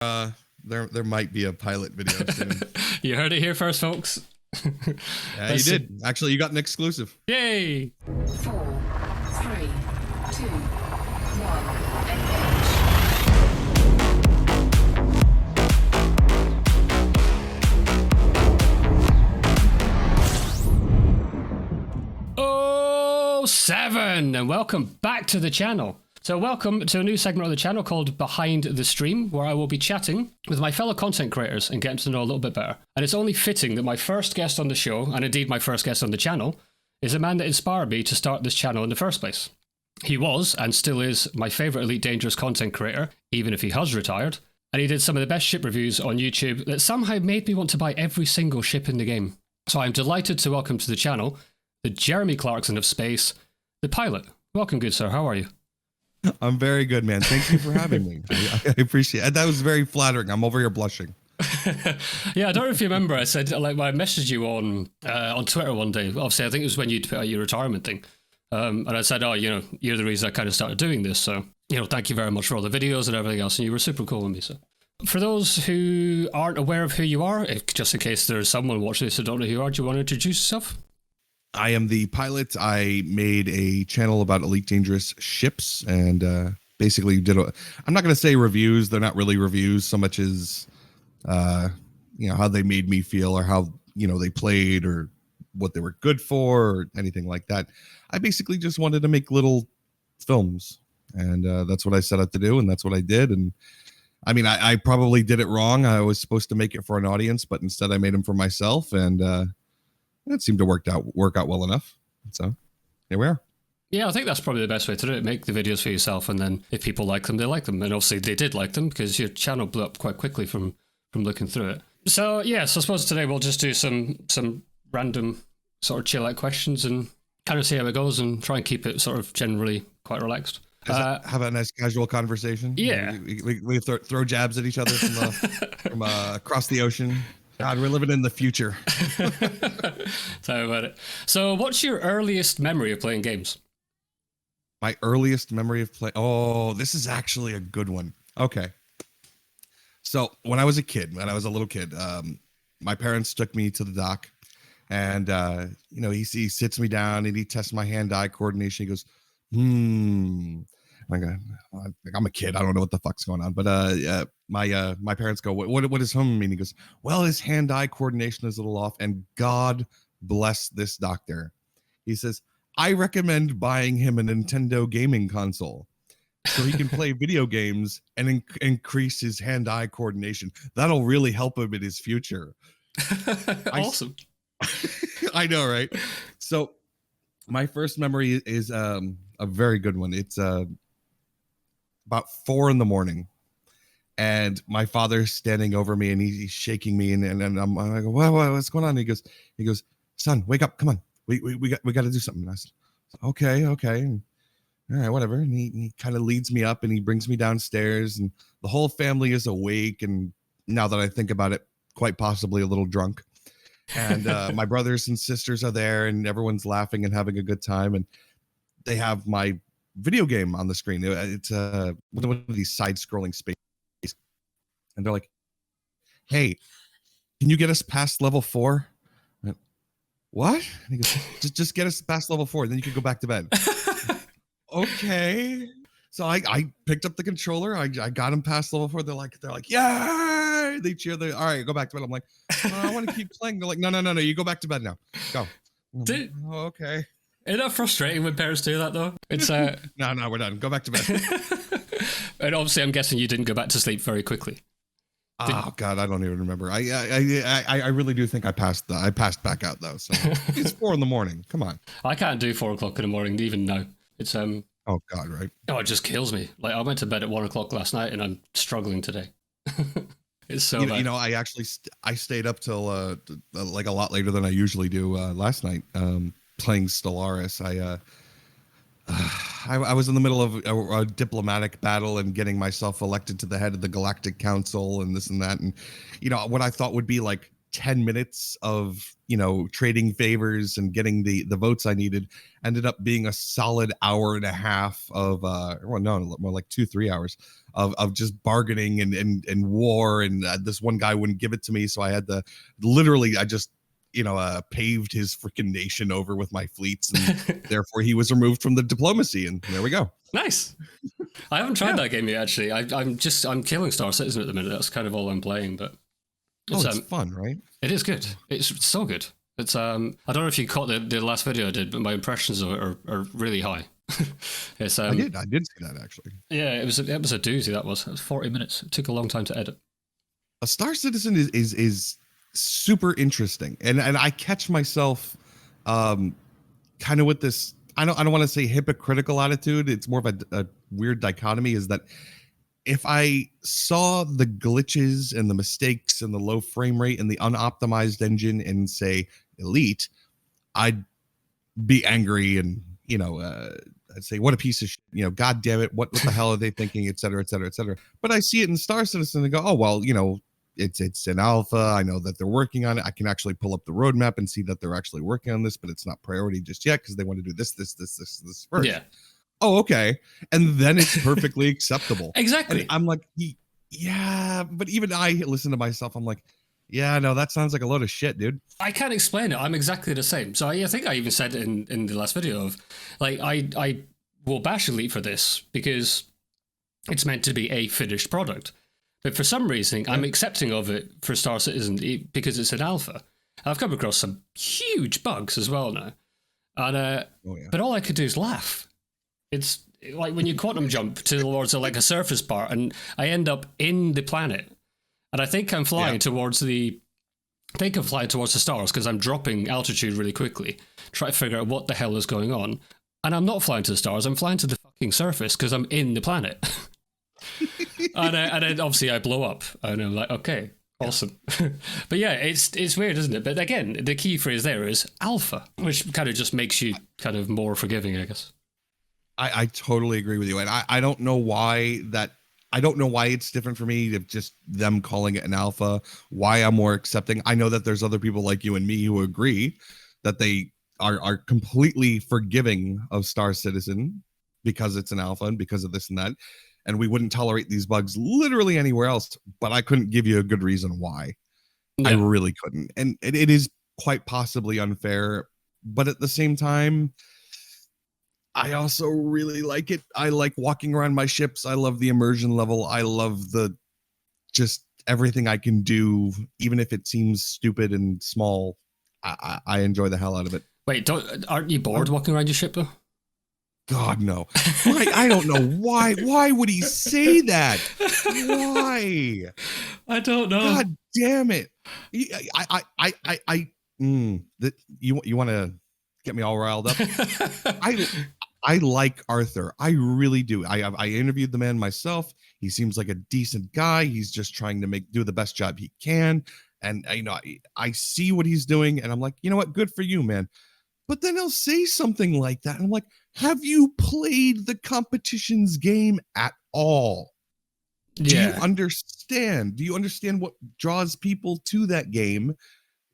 There might be a pilot video soon. You heard it here first, folks. Yeah, you did. Actually, you got an exclusive. Yay! 4, 3, 2, 1, engage. Oh, 7, and welcome back to the channel. So welcome to a new segment of the channel called Behind the Stream, where I will be chatting with my fellow content creators and getting to know a little bit better. And it's only fitting that my first guest on the show, and indeed my first guest on the channel, is a man that inspired me to start this channel in the first place. He was, and still is, my favourite Elite Dangerous content creator, even if he has retired. And he did some of the best ship reviews on YouTube that somehow made me want to buy every single ship in the game. So I'm delighted to welcome to the channel the Jeremy Clarkson of space, the pilot. Welcome, good sir. How are you? I'm very good, man. Thank you for having me. I appreciate it. That was very flattering. I'm over here blushing. Yeah, I don't know if you remember. I said, I messaged you on Twitter one day. Obviously, I think it was when you put out your retirement thing. And I said, you're the reason I kind of started doing this. So, thank you very much for all the videos and everything else. And you were super cool with me. So, for those who aren't aware of who you are, just in case there's someone watching this who don't know who you are, do you want to introduce yourself? I am the pilot. I made a channel about Elite Dangerous ships and basically I'm not going to say reviews. They're not really reviews so much as, how they made me feel or how, they played or what they were good for or anything like that. I basically just wanted to make little films and that's what I set out to do. And that's what I did. And I mean, I probably did it wrong. I was supposed to make it for an audience, but instead I made them for myself. And, it seemed to work out well enough. So here we are. Yeah, I think that's probably the best way to do it. Make the videos for yourself, and then if people like them, they like them. And obviously they did like them because your channel blew up quite quickly from looking through it. So yeah, so I suppose today we'll just do some random sort of chill out questions and kind of see how it goes and try and keep it sort of generally quite relaxed. Have a nice casual conversation. Yeah. We throw jabs at each other from across the ocean. God, we're living in the future. Tell me about it. So what's your earliest memory of playing games? My earliest memory of play. Oh, this is actually a good one. Okay. So when I was a little kid, my parents took me to the dock and, he sits me down and he tests my hand-eye coordination. He goes, I'm a kid. I don't know what the fuck's going on. But my parents go, what does mean? He goes, well, his hand-eye coordination is a little off. And God bless this doctor. He says, I recommend buying him a Nintendo gaming console so he can play video games and increase his hand-eye coordination. That'll really help him in his future. Awesome. I know, right? So my first memory is a very good one. It's about 4 a.m. and my father's standing over me and he's shaking me and I go, what's going on? And he goes, son, wake up, come on, we got to do something. And I said, okay, and, all right, whatever. And he kind of leads me up and he brings me downstairs and the whole family is awake. And now that I think about it, quite possibly a little drunk. And my brothers and sisters are there and everyone's laughing and having a good time. And they have my video game on the screen. It's one of these side-scrolling space, and they're like, "Hey, can you get us past level 4?" Went, what? And he goes, "Just get us past level 4, then you can go back to bed." Okay. So I picked up the controller. I got him past level 4. They're like, "Yeah!" They cheer. All right, go back to bed. I'm like, I want to keep playing. They're like, no, you go back to bed now. Go. Dude. Oh, okay. Isn't that frustrating when parents do that, though? It's No, we're done. Go back to bed. And obviously, I'm guessing you didn't go back to sleep very quickly. Oh God, I don't even remember. I really do think I passed back out though. So it's 4 a.m. Come on. I can't do 4 o'clock in the morning even now. It's Oh God, right? Oh, it just kills me. Like I went to bed at 1 o'clock last night, and I'm struggling today. It's so bad. I actually I stayed up till like a lot later than I usually do last night. Playing Stellaris. I was in the middle of a diplomatic battle and getting myself elected to the head of the Galactic Council and this and that. And, what I thought would be like 10 minutes of, trading favors and getting the votes I needed ended up being a solid hour and a half of, well, no, more like 2-3 hours of just bargaining and war. And this one guy wouldn't give it to me. So I had to I just, paved his freaking nation over with my fleets. And therefore he was removed from the diplomacy. And there we go. Nice. I haven't tried that game yet, actually. I'm killing Star Citizen at the minute. That's kind of all I'm playing, but it's fun, right? It is good. It's so good. It's I don't know if you caught the last video I did, but my impressions of it are really high. It's I did see that, actually. Yeah, it was a doozy. That was 40 minutes. It took a long time to edit. A Star Citizen is super interesting, and I catch myself kind of with this. I don't want to say hypocritical attitude. It's more of a weird dichotomy. Is that if I saw the glitches and the mistakes and the low frame rate and the unoptimized engine in, say, Elite, I'd be angry and, I'd say, what a piece of shit, God damn it. What the hell are they thinking, et cetera, et cetera, et cetera. But I see it in Star Citizen and go, oh, well, it's an alpha. I know that they're working on it. I can actually pull up the roadmap and see that they're actually working on this, but it's not priority just yet because they want to do this first. Yeah. Oh, okay. And then it's perfectly acceptable. Exactly. And I'm like, yeah, but even I listen to myself. I'm like, yeah, no, that sounds like a load of shit, dude. I can't explain it. I'm exactly the same. So I think I even said it in the last video of, like, I will bash Elite for this because it's meant to be a finished product. But for some reason, I'm accepting of it for Star Citizen because it's an alpha. I've come across some huge bugs as well now. And but all I could do is laugh. It's like when you quantum jump towards a surface part, and I end up in the planet, and I think I'm flying towards the stars because I'm dropping altitude really quickly, try to figure out what the hell is going on, and I'm not flying to the stars. I'm flying to the fucking surface because I'm in the planet, and then obviously I blow up, and I'm like, okay, awesome. But yeah, it's weird, isn't it? But again, the key phrase there is alpha, which kind of just makes you kind of more forgiving, I guess. I totally agree with you. And I don't know why it's different for me of just them calling it an alpha, why I'm more accepting. I know that there's other people like you and me who agree that they are completely forgiving of Star Citizen because it's an alpha and because of this and that. And we wouldn't tolerate these bugs literally anywhere else, but I couldn't give you a good reason why. Yeah. I really couldn't. And it is quite possibly unfair, but at the same time, I also really like it. I like walking around my ships. I love the immersion level. I love just everything I can do, even if it seems stupid and small. I enjoy the hell out of it. Wait, aren't you bored walking around your ship though? God, no. I don't know why. Why would he say that? Why? I don't know. God damn it. You want to get me all riled up? I like Arthur. I really do. I interviewed the man myself. He seems like a decent guy. He's just trying to do the best job he can. And I see what he's doing, and I'm like, you know what? Good for you, man. But then he'll say something like that, and I'm like, have you played the competition's game at all? Do you understand? Do you understand what draws people to that game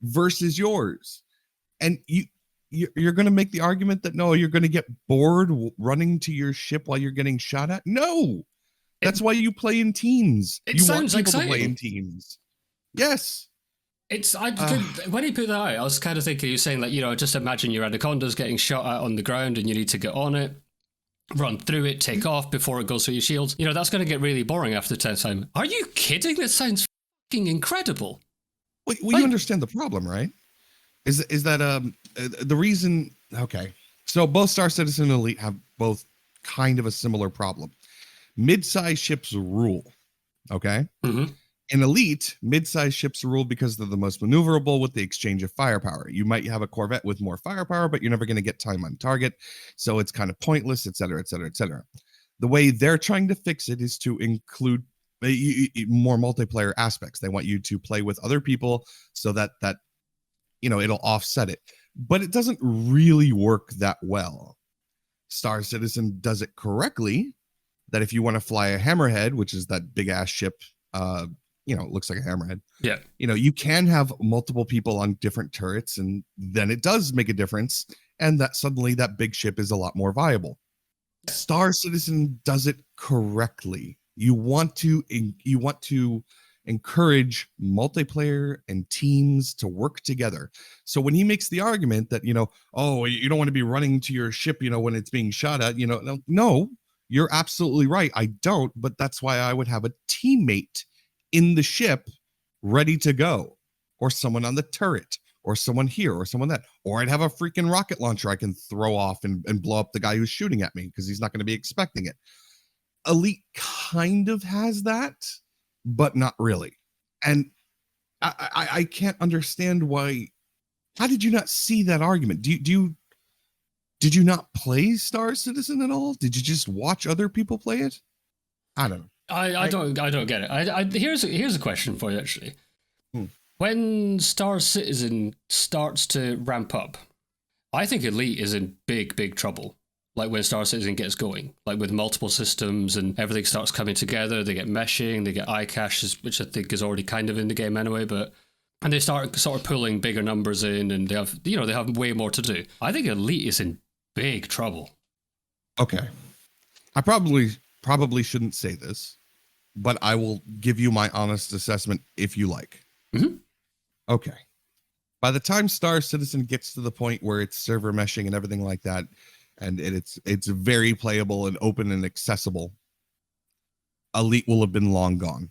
versus yours? And you're going to make the argument that no, you're going to get bored running to your ship while you're getting shot at? No, that's why you play in teams. It sounds want people exciting. To play in teams. Yes. When he put that out, I was kind of thinking, you're saying, like, just imagine your anaconda's getting shot at on the ground and you need to get on it, run through it, take off before it goes through your shields. That's going to get really boring after 10 time. Are you kidding? That sounds fucking incredible. Well, you understand the problem, right? Is that the reason? Okay, so both Star Citizen and Elite have both kind of a similar problem. Mid-size ships rule. Okay. Mm-hmm. In Elite, mid-size ships rule because they're the most maneuverable with the exchange of firepower. You might have a Corvette with more firepower, but you're never going to get time on target, so it's kind of pointless, et cetera, et cetera, et cetera. The way they're trying to fix it is to include more multiplayer aspects. They want you to play with other people so that it'll offset it. But it doesn't really work that well. Star Citizen does it correctly, that if you want to fly a Hammerhead, which is that big-ass ship, it looks like a hammerhead. Yeah. You can have multiple people on different turrets, and then it does make a difference, and that suddenly that big ship is a lot more viable. Star Citizen does it correctly. You want to encourage multiplayer and teams to work together. So when he makes the argument that, oh, you don't want to be running to your ship, when it's being shot at, no, you're absolutely right. I don't, but that's why I would have a teammate in the ship ready to go, or someone on the turret, or someone here, or someone that, or I'd have a freaking rocket launcher I can throw off and blow up the guy who's shooting at me because he's not going to be expecting it. Elite kind of has that, but not really. And I can't understand why. How did you not see that argument? Did you not play Star Citizen at all? Did you just watch other people play it? I don't know. I don't get it. Here's a question for you actually. When Star Citizen starts to ramp up, I think Elite is in big trouble. Like when Star Citizen gets going, like with multiple systems and everything starts coming together, they get meshing, they get iCaches, which I think is already kind of in the game anyway, and they start sort of pulling bigger numbers in, and they have way more to do. I think Elite is in big trouble. Okay. I probably shouldn't say this, but I will give you my honest assessment if you like. Mm-hmm. Okay. By the time Star Citizen gets to the point where it's server meshing and everything like that, and it's very playable and open and accessible, Elite will have been long gone.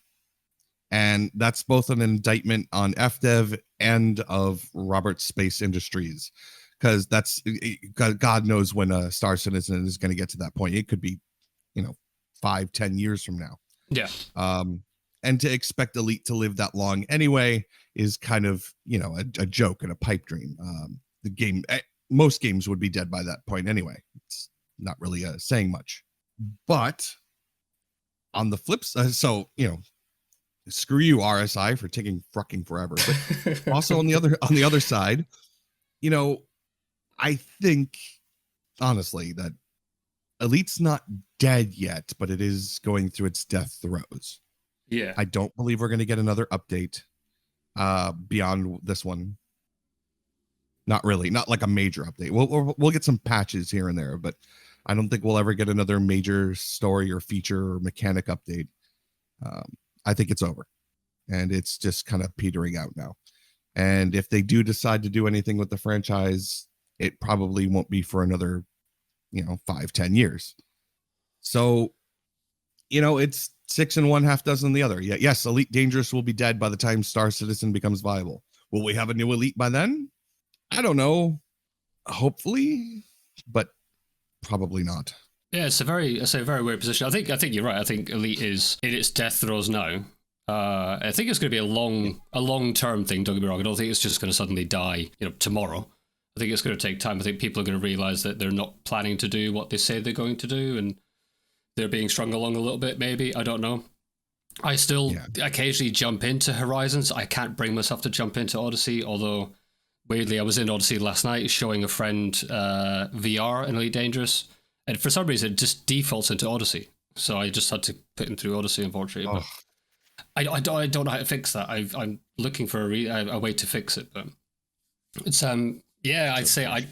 And that's both an indictment on FDev and of Robert Space Industries, because God knows when Star Citizen is going to get to that point. It could be, 5-10 years from now. Yeah. And to expect Elite to live that long anyway is kind of, a joke and a pipe dream. The game, most games would be dead by that point anyway. It's not really saying much. But on the flip side, so, screw you, RSI, for taking fucking forever. But also on the other side, I think honestly that Elite's not dead yet, but it is going through its death throes. Yeah. I don't believe we're going to get another update beyond this one. Not really, not like a major update. We'll get some patches here and there, but I don't think we'll ever get another major story or feature or mechanic update. I think it's over, and it's just kind of petering out now. And if they do decide to do anything with the franchise, it probably won't be for another, 5-10 years. So, it's 6 and 1/2 the other. Yeah, yes, Elite Dangerous will be dead by the time Star Citizen becomes viable. Will we have a new Elite by then? I don't know. Hopefully, but probably not. Yeah, it's a very weird position. I think you're right. I think Elite is in its death throes now. I think it's going to be a long-term thing. Don't get me wrong. I don't think it's just going to suddenly die, tomorrow. I think it's going to take time. I think people are going to realize that they're not planning to do what they say they're going to do, and they're being strung along a little bit. Maybe, I don't know. I still occasionally jump into Horizons. I can't bring myself to jump into Odyssey, although weirdly I was in Odyssey last night showing a friend VR in Elite Dangerous. And for some reason, it just defaults into Odyssey. So I just had to put him through Odyssey, unfortunately. Oh. But I don't know how to fix that. I'm looking for a way to fix it. But it's I'd say I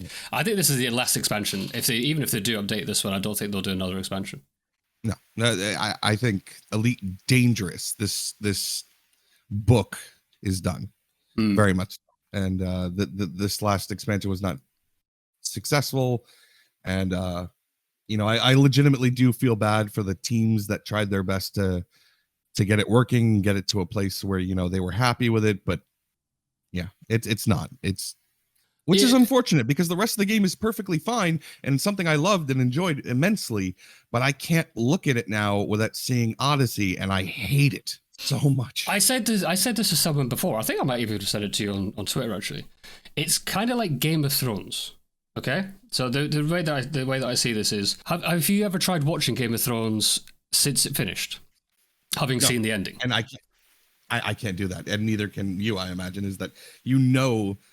think this is the last expansion. Even if they do update this one, I don't think they'll do another expansion. No, I think Elite Dangerous, this book is done, very much. And this last expansion was not successful, and I legitimately do feel bad for the teams that tried their best to get it working, get it to a place where they were happy with it. But yeah, it's not. Which is unfortunate, because the rest of the game is perfectly fine and something I loved and enjoyed immensely. But I can't look at it now without seeing Odyssey, and I hate it so much. I said this to someone before. I think I might even have said it to you on Twitter, actually. It's kind of like Game of Thrones. Okay, so the way that I see this is: have you ever tried watching Game of Thrones since it finished, having seen the ending? And I can't do that, and neither can you. I imagine is that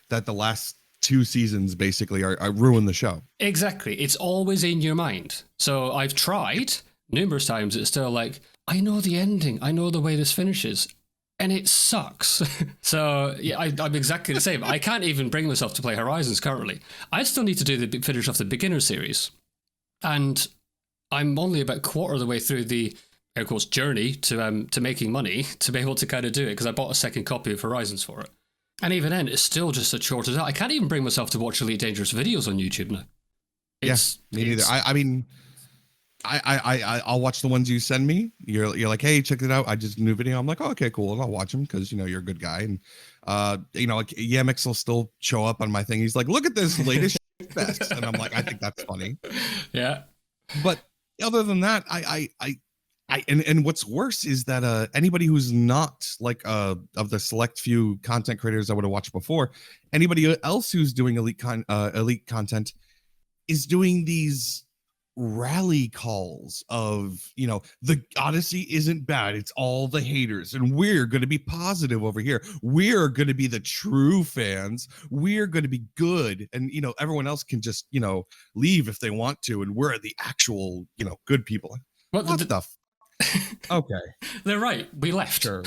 that the last 2 seasons basically are ruin the show. Exactly, it's always in your mind. So I've tried numerous times. It's still like, I know the ending. I know the way this finishes. and it sucks. So yeah, I'm exactly the same. I can't even bring myself to play Horizons currently. I still need to finish off the beginner series, and I'm only about a quarter of the way through the, of course, journey to making money to be able to kind of do it, because I bought a second copy of Horizons for it. And even then, it's still just a chore to do. I can't even bring myself to watch Elite Dangerous videos on YouTube now. Yes, me neither. I mean, I'll watch the ones you send me. You're like, hey, check it out. I just new video. I'm like, oh, okay, cool, and I'll watch them because you're a good guy. And like Yamix will still show up on my thing. He's like, look at this latest best, and I'm like, I think that's funny. Yeah. But other than that, and what's worse is that anybody who's not like of the select few content creators I would have watched before, anybody else who's doing elite content is doing these rally calls of the Odyssey isn't bad, it's all the haters, and we're going to be positive over here, we're going to be the true fans, we're going to be good, and everyone else can just leave if they want to, and we're the actual good people. What the okay, they're right, we left. Sure.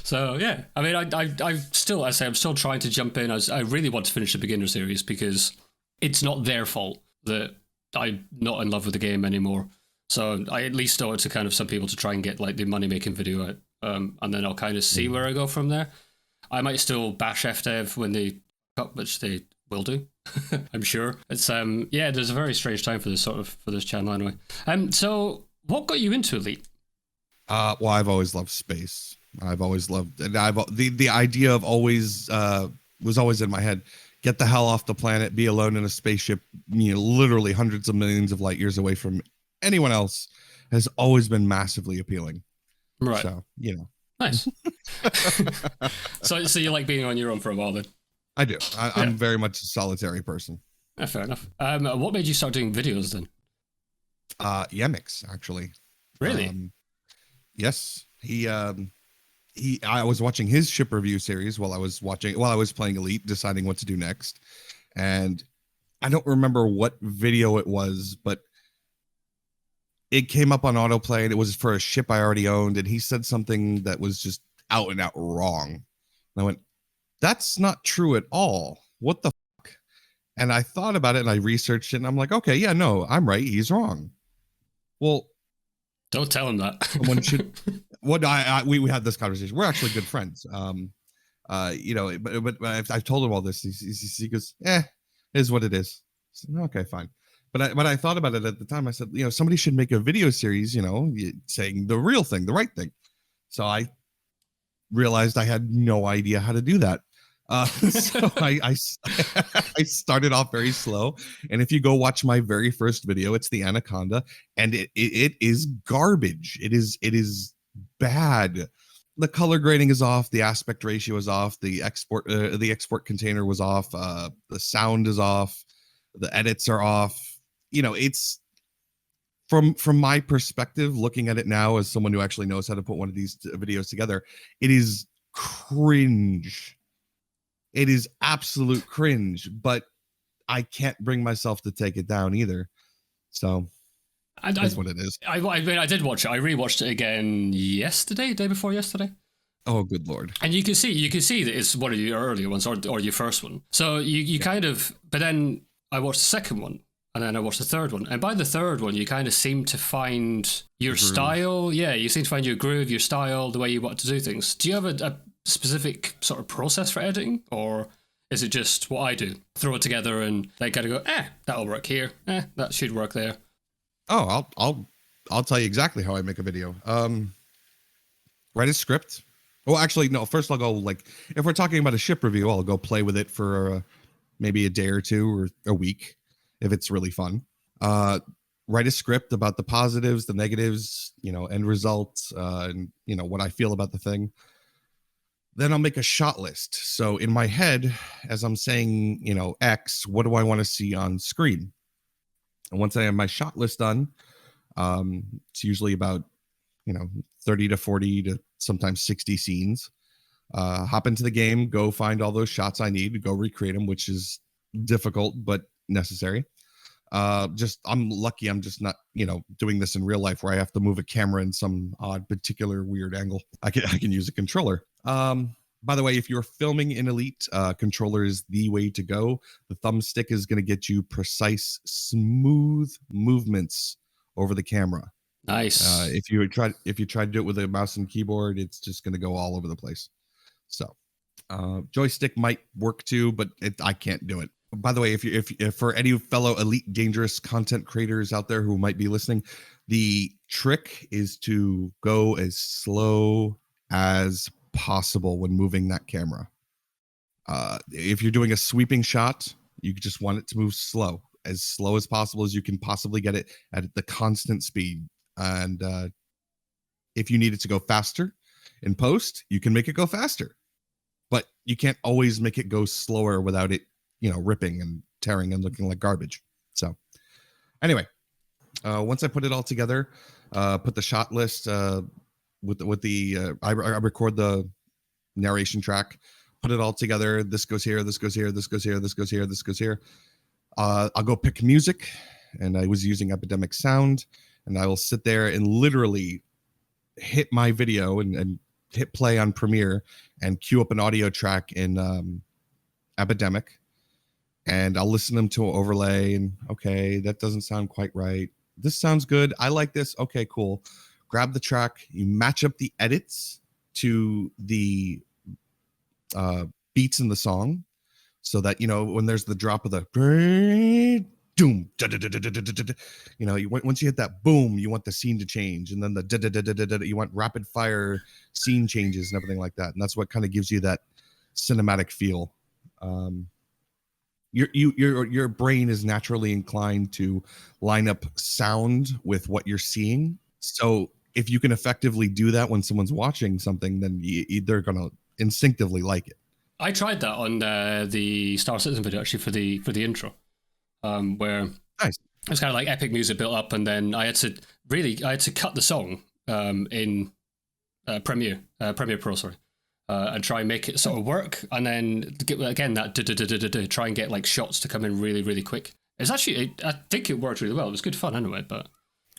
So yeah, I mean, I still, I say, I'm still trying to jump in. I really want to finish the beginner series because it's not their fault that I'm not in love with the game anymore. So I at least owe it to kind of some people to try and get like the money making video out, and then I'll kind of see where I go from there. I might still bash FDev when they cut, which they will do. I'm sure. It's yeah, there's a very strange time for this channel anyway. So what got you into Elite? Well, I've always loved space. I've always loved, and the idea of always was always in my head. Get the hell off the planet, be alone in a spaceship, literally hundreds of millions of light years away from anyone else, has always been massively appealing. Right. So, Nice. So you like being on your own for a while then? I do. I'm very much a solitary person. Yeah, fair enough. What made you start doing videos then? Yemix, actually. Really? Yes. I was watching his ship review series while I was playing Elite, deciding what to do next. And I don't remember what video it was, but it came up on autoplay and it was for a ship I already owned. And he said something that was just out and out wrong. And I went, that's not true at all. What the fuck? And I thought about it and I researched it and I'm like, okay, yeah, no, I'm right. He's wrong. Well, don't tell him that. Someone should. What we had this conversation. We're actually good friends. But I've told him all this. He goes, is what it is. Said, okay, fine. But I thought about it at the time. I said, somebody should make a video series, saying the real thing, the right thing. So I realized I had no idea how to do that. So I started off very slow, and if you go watch my very first video, it's the Anaconda, and it is garbage. It is bad. The color grading is off, the aspect ratio is off, the export container was off, the sound is off, the edits are off. It's from my perspective, looking at it now as someone who actually knows how to put one of these videos together, it is cringe. It is absolute cringe, but I can't bring myself to take it down either. So that's what it is. I mean, I did watch it. I rewatched it again day before yesterday. Oh, good Lord. And you can see that it's one of your earlier ones or your first one. So you kind of, but then I watched the second one and then I watched the third one. And by the third one, you kind of seem to find your style. Yeah, you seem to find your groove, your style, the way you want to do things. Do you have a specific sort of process for editing, or is it just what I do, throw it together and they kind of go, that'll work here, that should work there? Oh, I'll tell you exactly how I make a video. Write a script. Well, actually, no. First, I'll go, like, if we're talking about a ship review, I'll go play with it for maybe a day or two or a week if it's really fun. Write a script about the positives, the negatives, end results, and what I feel about the thing. Then I'll make a shot list. So in my head, as I'm saying, X, what do I want to see on screen? And once I have my shot list done, it's usually about, 30 to 40 to sometimes 60 scenes. Hop into the game, go find all those shots I need, go recreate them, which is difficult but necessary. Just I'm lucky I'm just not, doing this in real life where I have to move a camera in some odd particular weird angle. I can use a controller. By the way, if you're filming in Elite, controller is the way to go. The thumbstick is going to get you precise, smooth movements over the camera. Nice. If you try to do it with a mouse and keyboard, it's just going to go all over the place. So, joystick might work too, but I can't do it. By the way, if for any fellow Elite Dangerous content creators out there who might be listening, the trick is to go as slow as possible when moving that camera. If you're doing a sweeping shot, you just want it to move slow as possible as you can possibly get it at the constant speed. And if you need it to go faster in post, you can make it go faster, but you can't always make it go slower without it, ripping and tearing and looking like garbage. So anyway, once I put it all together, put the shot list with the I record the narration track, put it all together. This goes here, this goes here, this goes here, this goes here, this goes here. I'll go pick music, and I was using Epidemic Sound, and I will sit there and literally hit my video and hit play on Premiere and queue up an audio track in Epidemic, and I'll listen to them to an overlay, and okay, that doesn't sound quite right. This sounds good. I like this. Okay, cool. Grab the track, you match up the edits to the beats in the song, so that when there's the drop of the doom, once you hit that boom, you want the scene to change, and then the you want rapid fire scene changes and everything like that, and that's what kind of gives you that cinematic feel. Your brain is naturally inclined to line up sound with what you're seeing, so if you can effectively do that when someone's watching something, then they're gonna instinctively like it. I tried that on the Star Citizen video actually for the intro, where nice. It was kind of like epic music built up, and then I had to cut the song in Premiere Pro, and try and make it sort of work, and then get again that try and get like shots to come in really really quick. It's actually I think it worked really well. It was good fun anyway, but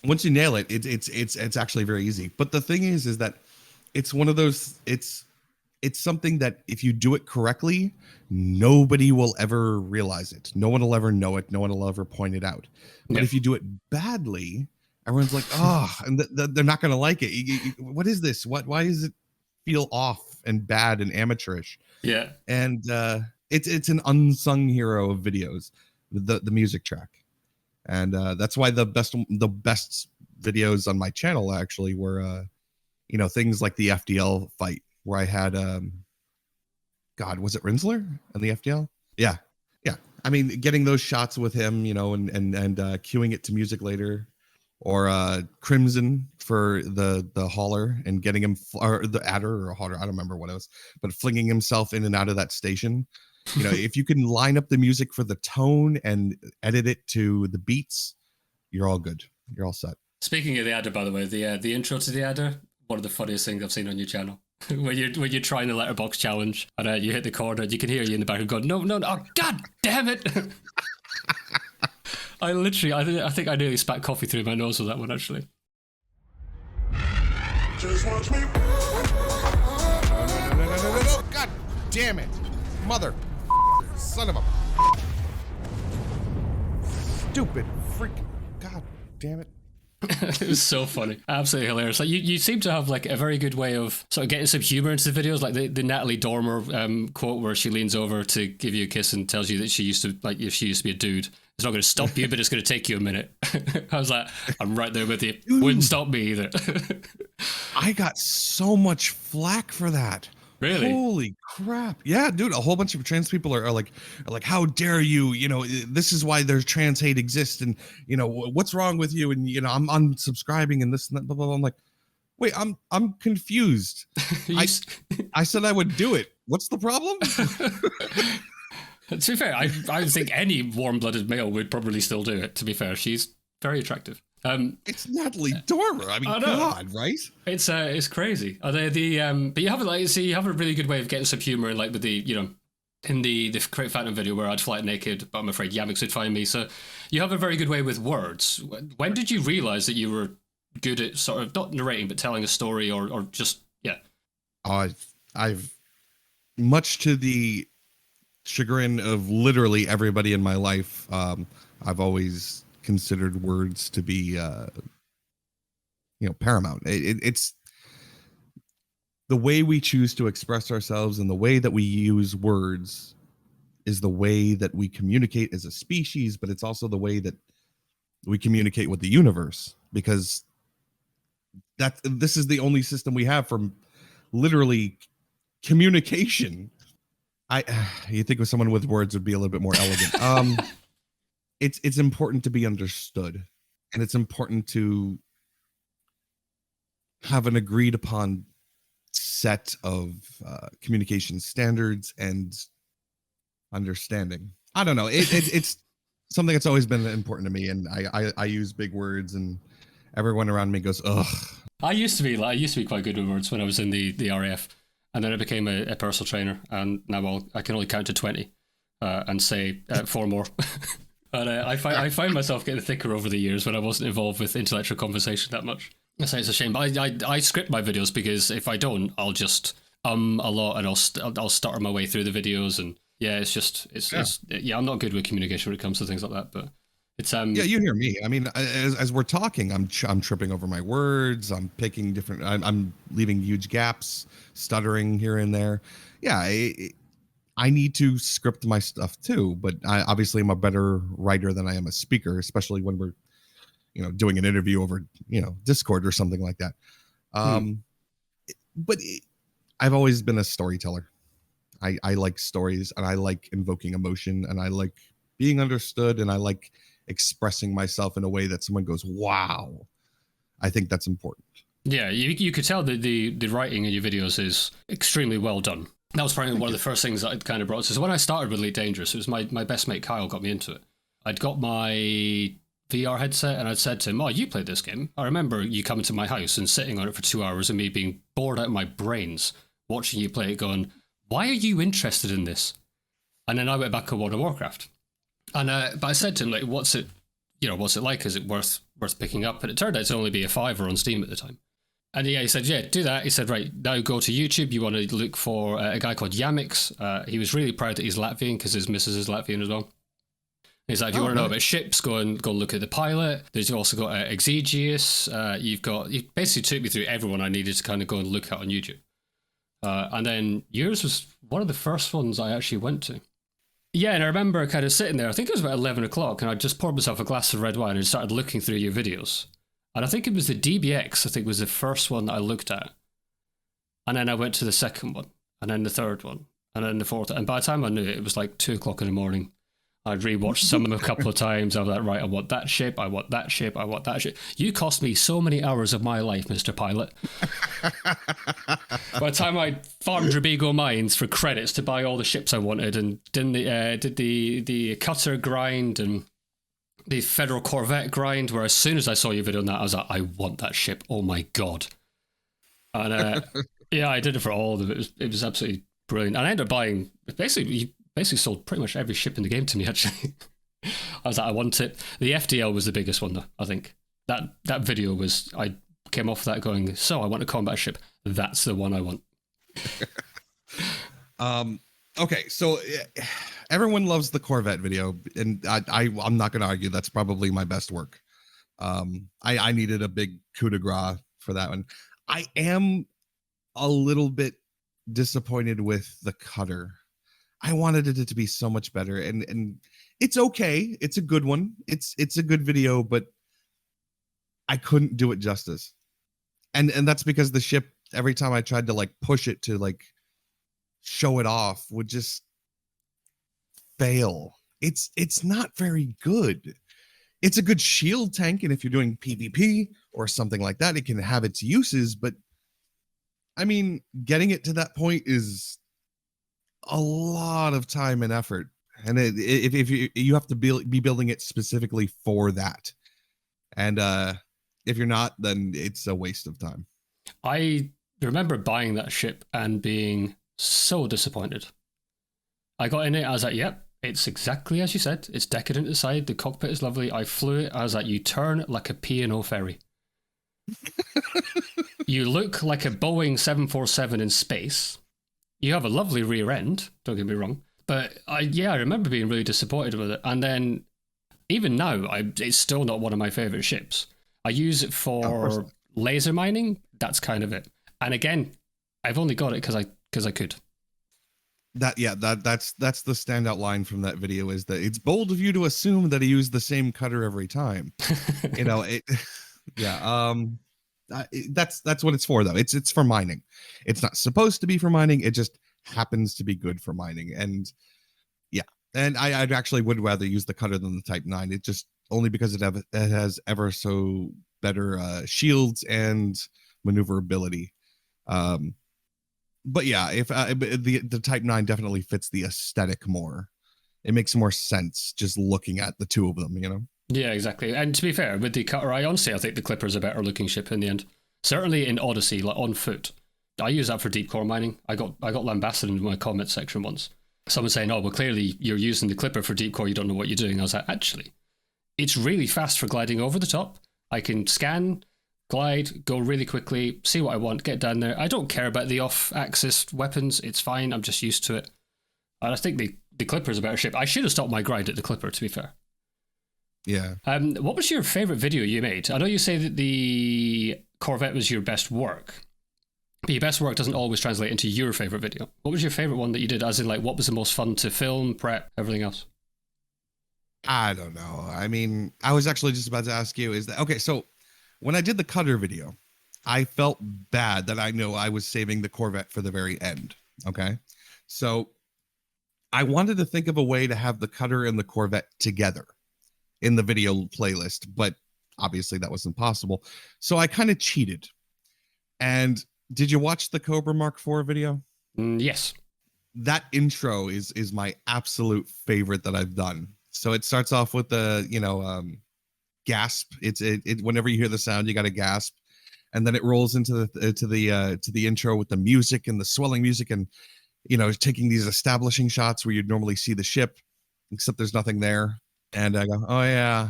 once you nail it, it's actually very easy. But the thing is that it's one of those, it's something that if you do it correctly, nobody will ever realize it. No one will ever know it. No one will ever point it out. But if you do it badly, everyone's like, oh, and they're not going to like it. What is this? Why does it feel off and bad and amateurish? Yeah. And it's an unsung hero of videos, the music track. And that's why the best videos on my channel actually were, things like the FDL fight where I had, God, was it Rinsler and the FDL? Yeah. I mean, getting those shots with him, and cueing it to music later, or Crimson for the hauler and getting him, or the adder or hauler, I don't remember what it was, but flinging himself in and out of that station. If you can line up the music for the tone and edit it to the beats, you're all good. You're all set. Speaking of the adder, by the way, the intro to the adder, one of the funniest things I've seen on your channel. when you're trying the letterbox challenge and you hit the corner, you can hear you in the back and go, no, oh god damn it. I think I nearly spat coffee through my nose with that one actually. Just watch me. No, god damn it, mother son of a stupid freak, god damn it. It was so funny, absolutely hilarious. Like you seem to have like a very good way of sort of getting some humor into the videos, like the Natalie Dormer quote where she leans over to give you a kiss and tells you that she used to be a dude. It's not going to stop you, but it's going to take you a minute. I was like, I'm right there with you. Dude, wouldn't stop me either. I got so much flack for that. Really? Holy crap. Yeah, dude, a whole bunch of trans people are like, how dare you, this is why there's trans hate exists, and what's wrong with you, and I'm unsubscribing and this and that, blah, blah, blah. I'm like, wait, I'm confused. I said I would do it. What's the problem? To be fair, I think any warm-blooded male would probably still do it, to be fair. She's very attractive. It's Natalie Dormer. I mean, God, right? It's crazy. Are they but you have you have a really good way of getting some humor and like with the in the Create Phantom video where I'd fly naked, but I'm afraid Yamix would find me. So you have a very good way with words. When did you realize that you were good at sort of not narrating, but telling a story or just, yeah? I've much to the chagrin of literally everybody in my life, I've always considered words to be, paramount. It's the way we choose to express ourselves and the way that we use words is the way that we communicate as a species, but it's also the way that we communicate with the universe, because this is the only system we have for literally communication. You think of someone with words would be a little bit more elegant. It's important to be understood, and it's important to have an agreed upon set of communication standards and understanding. I don't know. It's something that's always been important to me, and I use big words, and everyone around me goes, ugh. I used to be quite good with words when I was in the RAF, and then I became a personal trainer, and now I can only count to 20 and say 4 more. And I find myself getting thicker over the years when I wasn't involved with intellectual conversation that much. I say it's a shame, but I script my videos, because if I don't, I'll just a lot, and I'll stutter my way through the videos, and yeah, I'm not good with communication when it comes to things like that, but it's yeah, you hear me. I mean, as we're talking, I'm tripping over my words. I'm picking different. I'm leaving huge gaps, stuttering here and there. Yeah, I need to script my stuff too, but I obviously am a better writer than I am a speaker, especially when we're doing an interview over Discord or something like that. But I've always been a storyteller. I like stories, and I like invoking emotion, and I like being understood, and I like expressing myself in a way that someone goes, wow. I think that's important. Yeah, you could tell that the writing in your videos is extremely well done. That was probably one of the first things that I kind of brought. So when I started with Elite Dangerous, it was my best mate Kyle got me into it. I'd got my VR headset, and I'd said to him, "Oh, you played this game. I remember you coming to my house and sitting on it for 2 hours, and me being bored out of my brains watching you play it, going, why are you interested in this?" And then I went back to World of Warcraft, and but I said to him, like, what's it like? Is it worth picking up? And it turned out to only be a $5 on Steam at the time. And yeah, he said, yeah, do that. He said, right, now go to YouTube. You want to look for a guy called Yamix. He was really proud that he's Latvian, because his missus is Latvian as well. He's like, if you want to know about ships, go and look at the pilot. There's also got Exegius. He basically took me through everyone I needed to kind of go and look at on YouTube. And then yours was one of the first ones I actually went to. Yeah, and I remember kind of sitting there, I think it was about 11 o'clock, and I just poured myself a glass of red wine and started looking through your videos. And I think it was the DBX, I think was the first one that I looked at. And then I went to the second one, and then the third one, and then the fourth. And by the time I knew it, it was like 2 o'clock in the morning. I'd rewatched some of them a couple of times. I was like, right, I want that ship, I want that ship, I want that ship. You cost me so many hours of my life, Mr. Pilot. By the time I farmed Drabigo Mines for credits to buy all the ships I wanted, and did the cutter grind and the Federal Corvette grind, where as soon as I saw your video on that, I was like, I want that ship. Oh my God. And yeah, I did it for all of them. It was absolutely brilliant. And I ended up buying, you basically sold pretty much every ship in the game to me, actually. I was like, I want it. The FDL was the biggest one, though, I think. That video was, I came off that going, so I want a combat ship. That's the one I want. Okay, so everyone loves the Corvette video, and I'm not going to argue that's probably my best work. I needed a big coup de grace for that one. I am a little bit disappointed with the cutter. I wanted it to be so much better, and it's okay. It's a good one. It's a good video, but I couldn't do it justice. And that's because the ship, every time I tried to like push it to like show it off, would just fail. It's not very good. It's a good shield tank, and if you're doing PvP or something like that, it can have its uses, but I mean, getting it to that point is a lot of time and effort, and if you have to be building it specifically for that, and if you're not, then it's a waste of time. I remember buying that ship and being so disappointed. I got in it, I was like, yep, it's exactly as you said. It's decadent inside, the cockpit is lovely. I flew it, I was like, you turn like a P&O ferry. You look like a Boeing 747 in space. You have a lovely rear end, don't get me wrong. But I remember being really disappointed with it. And then, even now, it's still not one of my favorite ships. I use it for laser mining. That's kind of it. And again, I've only got it because I could. That's the standout line from that video, is that it's bold of you to assume that he used the same cutter every time. You know, that's what it's for, though. It's for mining. It's not supposed to be for mining. It just happens to be good for mining. And yeah, and I actually would rather use the cutter than the Type 9. It just only because it has ever so better shields and maneuverability. But yeah, if the Type 9 definitely fits the aesthetic more. It makes more sense just looking at the two of them, you know? Yeah, exactly. And to be fair, with the cutter, I honestly, I think the Clipper is a better looking ship in the end. Certainly in Odyssey, like on foot. I use that for deep core mining. I got lambasted in my comment section once. Someone saying, oh, well, clearly you're using the Clipper for deep core, you don't know what you're doing. I was like, actually, it's really fast for gliding over the top. I can scan, glide, go really quickly, see what I want, get down there. I don't care about the off-axis weapons. It's fine. I'm just used to it. And I think the Clipper is a better ship. I should have stopped my grind at the Clipper, to be fair. Yeah. What was your favorite video you made? I know you say that the Corvette was your best work, but your best work doesn't always translate into your favorite video. What was your favorite one that you did? As in, like, what was the most fun to film, prep, everything else? I don't know. I mean, I was actually just about to ask you, is that okay? So when I did the cutter video, I felt bad that I know I was saving the Corvette for the very end. Okay. So I wanted to think of a way to have the cutter and the Corvette together in the video playlist, but obviously that wasn't possible. So I kind of cheated. And did you watch the Cobra Mark IV video? Yes. That intro is my absolute favorite that I've done. So it starts off with the, gasp. It whenever you hear the sound, you got to gasp. And then it rolls into the intro with the music and the swelling music, and taking these establishing shots where you'd normally see the ship, except there's nothing there. And I go, oh yeah.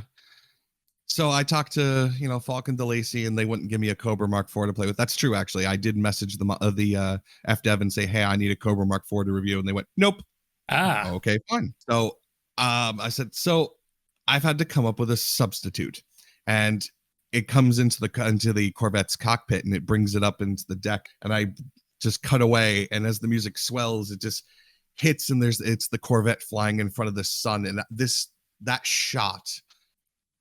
So I talked to Falcon DeLacy, and they wouldn't give me a Cobra Mark IV to play with. That's true, actually. I did message the FDev and say, hey, I need a Cobra Mark IV to review, and they went, nope. Okay, fine. So I said, so I've had to come up with a substitute, and it comes into the Corvette's cockpit, and it brings it up into the deck, and I just cut away, and as the music swells, it just hits, and it's the Corvette flying in front of the sun, and that shot,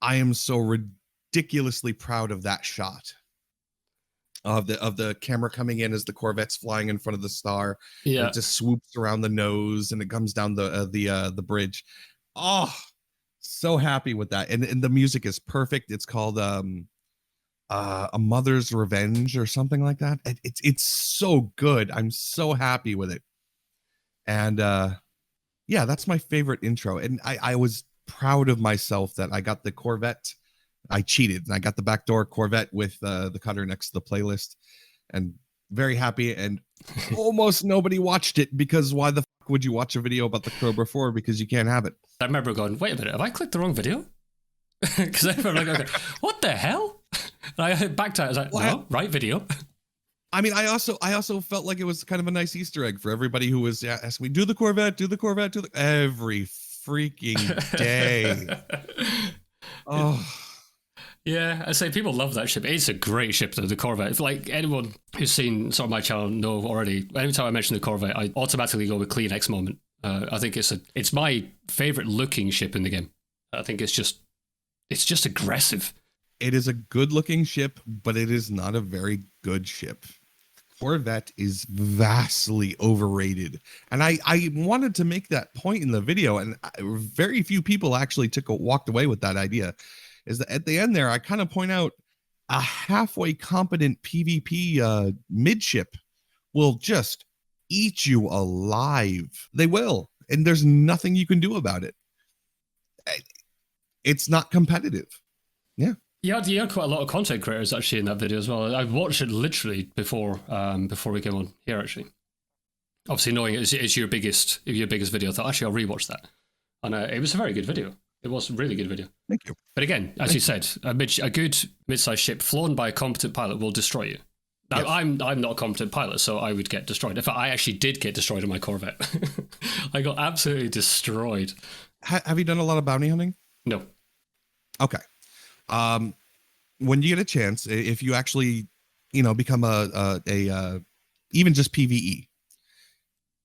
I am so ridiculously proud of that shot of the camera coming in as the Corvette's flying in front of the star. Yeah, it just swoops around the nose and it comes down the bridge. Oh, so happy with that, and the music is perfect. It's called A Mother's Revenge or something like that. It's so good. I'm so happy with it, and yeah, that's my favorite intro. And I was proud of myself that I got the Corvette. I cheated and I got the backdoor Corvette with the cutter next to the playlist, and very happy. And almost nobody watched it, because why the fuck would you watch a video about the Cobra 4? Because you can't have it. I remember going, wait a minute, have I clicked the wrong video? Because I remember like, okay, what the hell? And I backed out. I was like, no, right video. I mean, I also felt like it was kind of a nice Easter egg for everybody who was asking me, do the Corvette, every freaking day. Oh. Yeah, I say people love that ship. It's a great ship, though, the Corvette. If, like, anyone who's seen sort of my channel know already, anytime I mention the Corvette, I automatically go with Clean X moment. I think it's my favorite looking ship in the game. I think it's just aggressive. It is a good looking ship, but it is not a very good ship. Corvette is vastly overrated, and I wanted to make that point in the video, and very few people actually walked away with that idea. Is that at the end there, I kind of point out a halfway competent PvP midship will just eat you alive. They will, and there's nothing you can do about it. It's not competitive. Yeah. You had quite a lot of content creators actually in that video as well. I watched it literally before we came on here actually. Obviously, knowing it's your biggest video, I thought actually I'll rewatch that, and it was a very good video. It was a really good video. Thank you. But again, as you said, a good mid-sized ship flown by a competent pilot will destroy you. Now, Yes. I'm not a competent pilot, so I would get destroyed. In fact, I actually did get destroyed in my Corvette. I got absolutely destroyed. Have you done a lot of bounty hunting? No. Okay. When you get a chance, if you actually, become a even just PvE,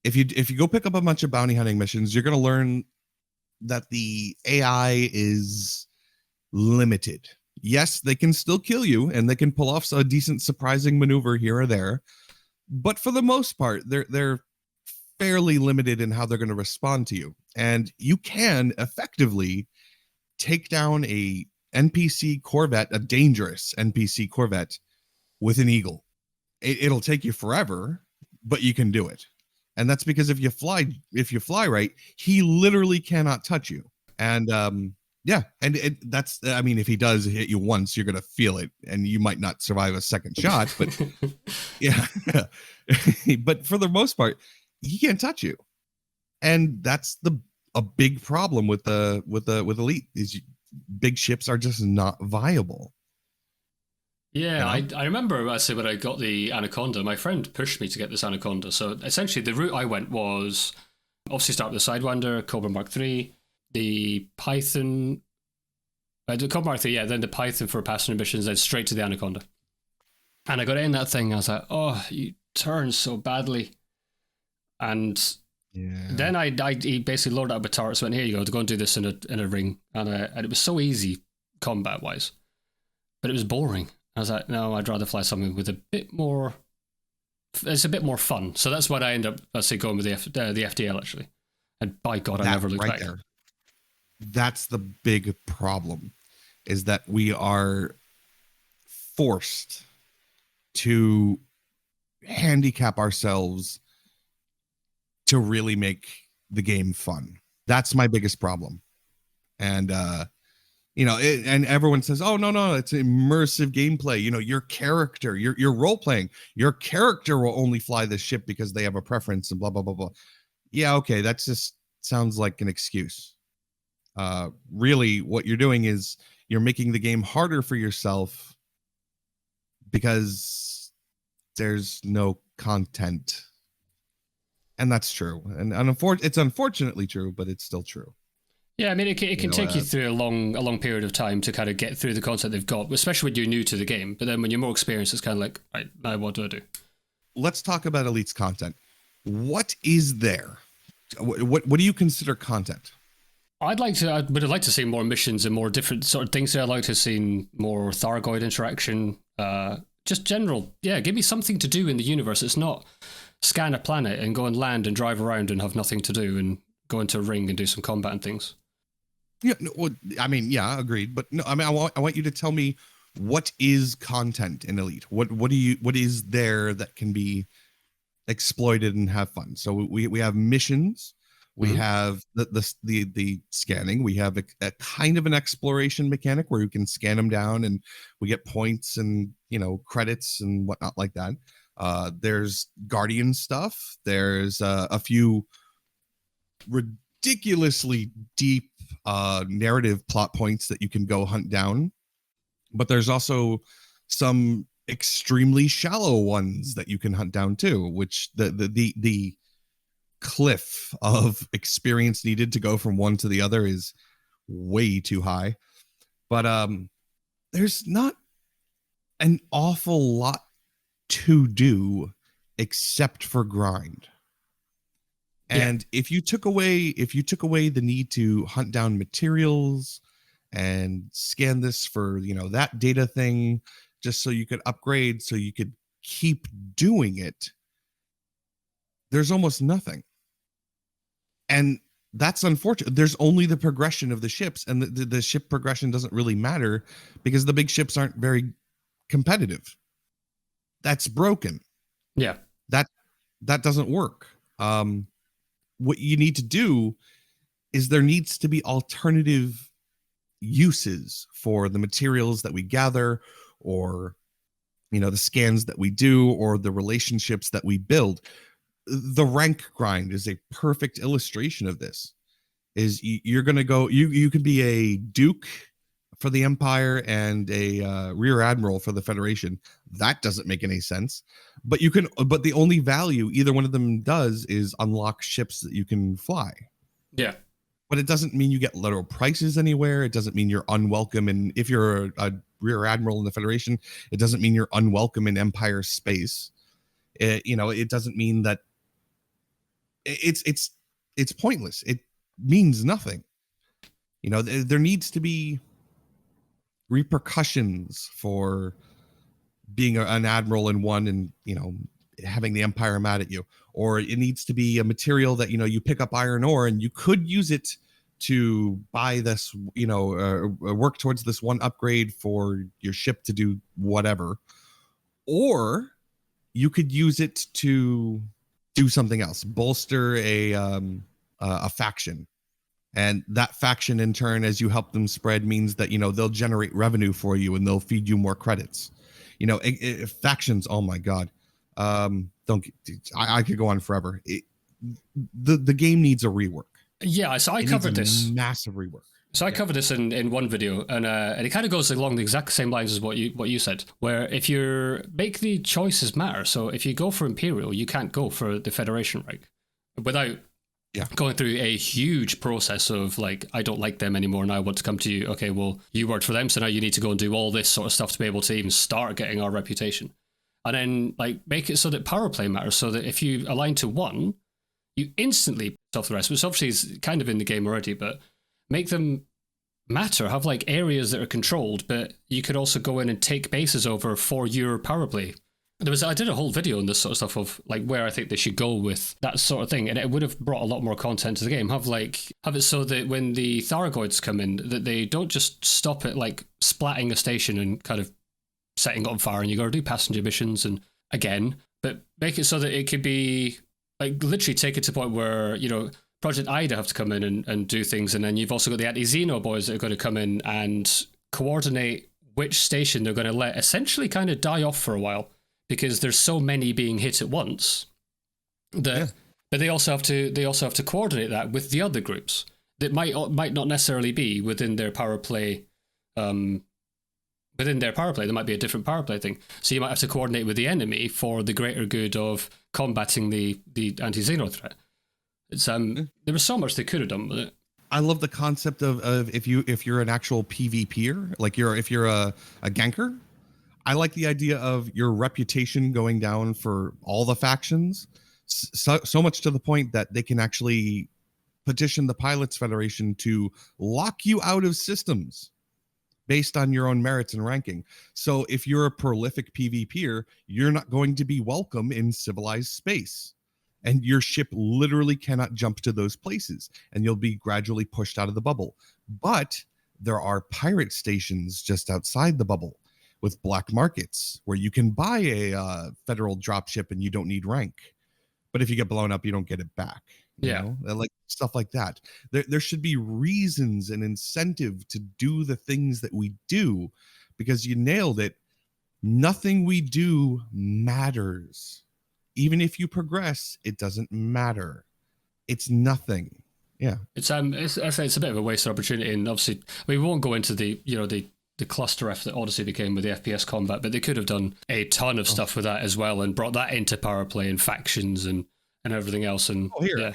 if you go pick up a bunch of bounty hunting missions, you're going to learn that the AI is limited. Yes, they can still kill you and they can pull off a decent surprising maneuver here or there, but for the most part, they're fairly limited in how they're going to respond to you. And you can effectively take down a NPC Corvette, a dangerous NPC Corvette, with an Eagle. It'll take you forever, but you can do it. And that's because if you fly right, he literally cannot touch you. And that's, I mean, if he does hit you once, you're gonna feel it, and you might not survive a second shot. But yeah, but for the most part, he can't touch you, and that's a big problem with Elite. Is big ships are just not viable. Yeah, I remember actually when I got the Anaconda, my friend pushed me to get this Anaconda. So essentially the route I went was obviously start with the Sidewinder, Cobra Mark III, the Python, the Cobra Mark III, yeah, then the Python for passenger missions, then straight to the Anaconda. And I got in that thing, I was like, oh, you turn so badly. And then he basically loaded up a turret, so went, here you go, to go and do this in a ring. And it was so easy combat-wise, but it was boring. I was like, no, I'd rather fly something with a bit more fun. So that's what I end up, let's say, going with the FDL, actually. And by God, I never looked back. There. That's the big problem, is that we are forced to handicap ourselves to really make the game fun. That's my biggest problem. And, and everyone says, oh, no, it's immersive gameplay. Your character, your role playing, your character will only fly the ship because they have a preference and blah, blah, blah, blah. Yeah, okay, that just sounds like an excuse. Really, what you're doing is you're making the game harder for yourself because there's no content. And that's true. And it's unfortunately true, but it's still true. Yeah, I mean, it can take you through a long period of time to kind of get through the content they've got, especially when you're new to the game. But then when you're more experienced, it's kind of like, right, now what do I do? Let's talk about Elite's content. What is there? What do you consider content? I'd like to see more missions and more different sort of things there. I'd like to see more Thargoid interaction. Just general, yeah, give me something to do in the universe. It's not scan a planet and go and land and drive around and have nothing to do and go into a ring and do some combat and things. Yeah, no, well, I mean, yeah, agreed. But no, I mean, I want you to tell me what is content in Elite. What is there that can be exploited and have fun? So we have missions, we have the scanning, we have a kind of an exploration mechanic where you can scan them down and we get points and credits and whatnot like that. There's Guardian stuff. There's a few ridiculously deep narrative plot points that you can go hunt down, but there's also some extremely shallow ones that you can hunt down too, which the cliff of experience needed to go from one to the other is way too high. But there's not an awful lot to do except for grind. And if you took away the need to hunt down materials and scan this for, that data thing, just so you could upgrade, so you could keep doing it, there's almost nothing. And that's unfortunate. There's only the progression of the ships, and the ship progression doesn't really matter because the big ships aren't very competitive. That's broken. Yeah. That doesn't work. What you need to do is there needs to be alternative uses for the materials that we gather, or the scans that we do, or the relationships that we build. the rank grind is a perfect illustration of this. Is you're going to go, you can be a Duke for the Empire and a Rear Admiral for the Federation. That doesn't make any sense. But the only value either one of them does is unlock ships that you can fly. Yeah. But it doesn't mean you get lower prices anywhere. It doesn't mean you're unwelcome. And if you're a Rear Admiral in the Federation, it doesn't mean you're unwelcome in Empire space. It doesn't mean that it's pointless. It means nothing. There needs to be repercussions for being an admiral in one and having the Empire mad at you, or it needs to be a material that you pick up iron ore and you could use it to buy this work towards this one upgrade for your ship to do whatever, or you could use it to do something else, bolster a faction. And that faction, in turn, as you help them spread, means that they'll generate revenue for you and they'll feed you more credits. Factions. Oh my god, I could go on forever. The game needs a rework. Yeah, so I covered this massive rework. So I covered this in one video, and it kind of goes along the exact same lines as what you said, where if you make the choices matter. So if you go for Imperial, you can't go for the Federation rank without going through a huge process of like, I don't like them anymore, and I want to come to you. Okay, well, you worked for them, so now you need to go and do all this sort of stuff to be able to even start getting our reputation. And then like make it so that power play matters, so that if you align to one, you instantly piss off the rest, which obviously is kind of in the game already, but make them matter, have like areas that are controlled, but you could also go in and take bases over for your power play. I did a whole video on this sort of stuff of like where I think they should go with that sort of thing, and it would have brought a lot more content to the game. Have it so that when the Tharagoids come in, that they don't just stop at like splatting a station and kind of setting it on fire, and you got to do passenger missions and again, but make it so that it could be like literally take it to the point where Project Ida have to come in and do things, and then you've also got the anti-Xeno boys that are going to come in and coordinate which station they're going to let essentially kind of die off for a while, because there's so many being hit at once that, but they also have to coordinate that with the other groups that might not necessarily be within their power play. Within their power play, there might be a different power play thing. So you might have to coordinate with the enemy for the greater good of combating the anti-Xeno threat. It's there was so much they could have done with it. I love the concept of if you're an actual PvPer, like if you're a ganker. I like the idea of your reputation going down for all the factions, so much to the point that they can actually petition the Pilots Federation to lock you out of systems based on your own merits and ranking. So if you're a prolific PvPer, you're not going to be welcome in civilized space. And your ship literally cannot jump to those places, and you'll be gradually pushed out of the bubble. But there are pirate stations just outside the bubble with black markets where you can buy a federal dropship and you don't need rank. But if you get blown up, you don't get it back. You know? Like stuff like that. There should be reasons and incentive to do the things that we do, because you nailed it. Nothing we do matters. Even if you progress, it doesn't matter. It's nothing. Yeah. It's a bit of a wasted opportunity, and obviously we won't go into the cluster F that Odyssey became with the FPS combat, but they could have done a ton of stuff with that as well and brought that into power play and factions and everything else. And here,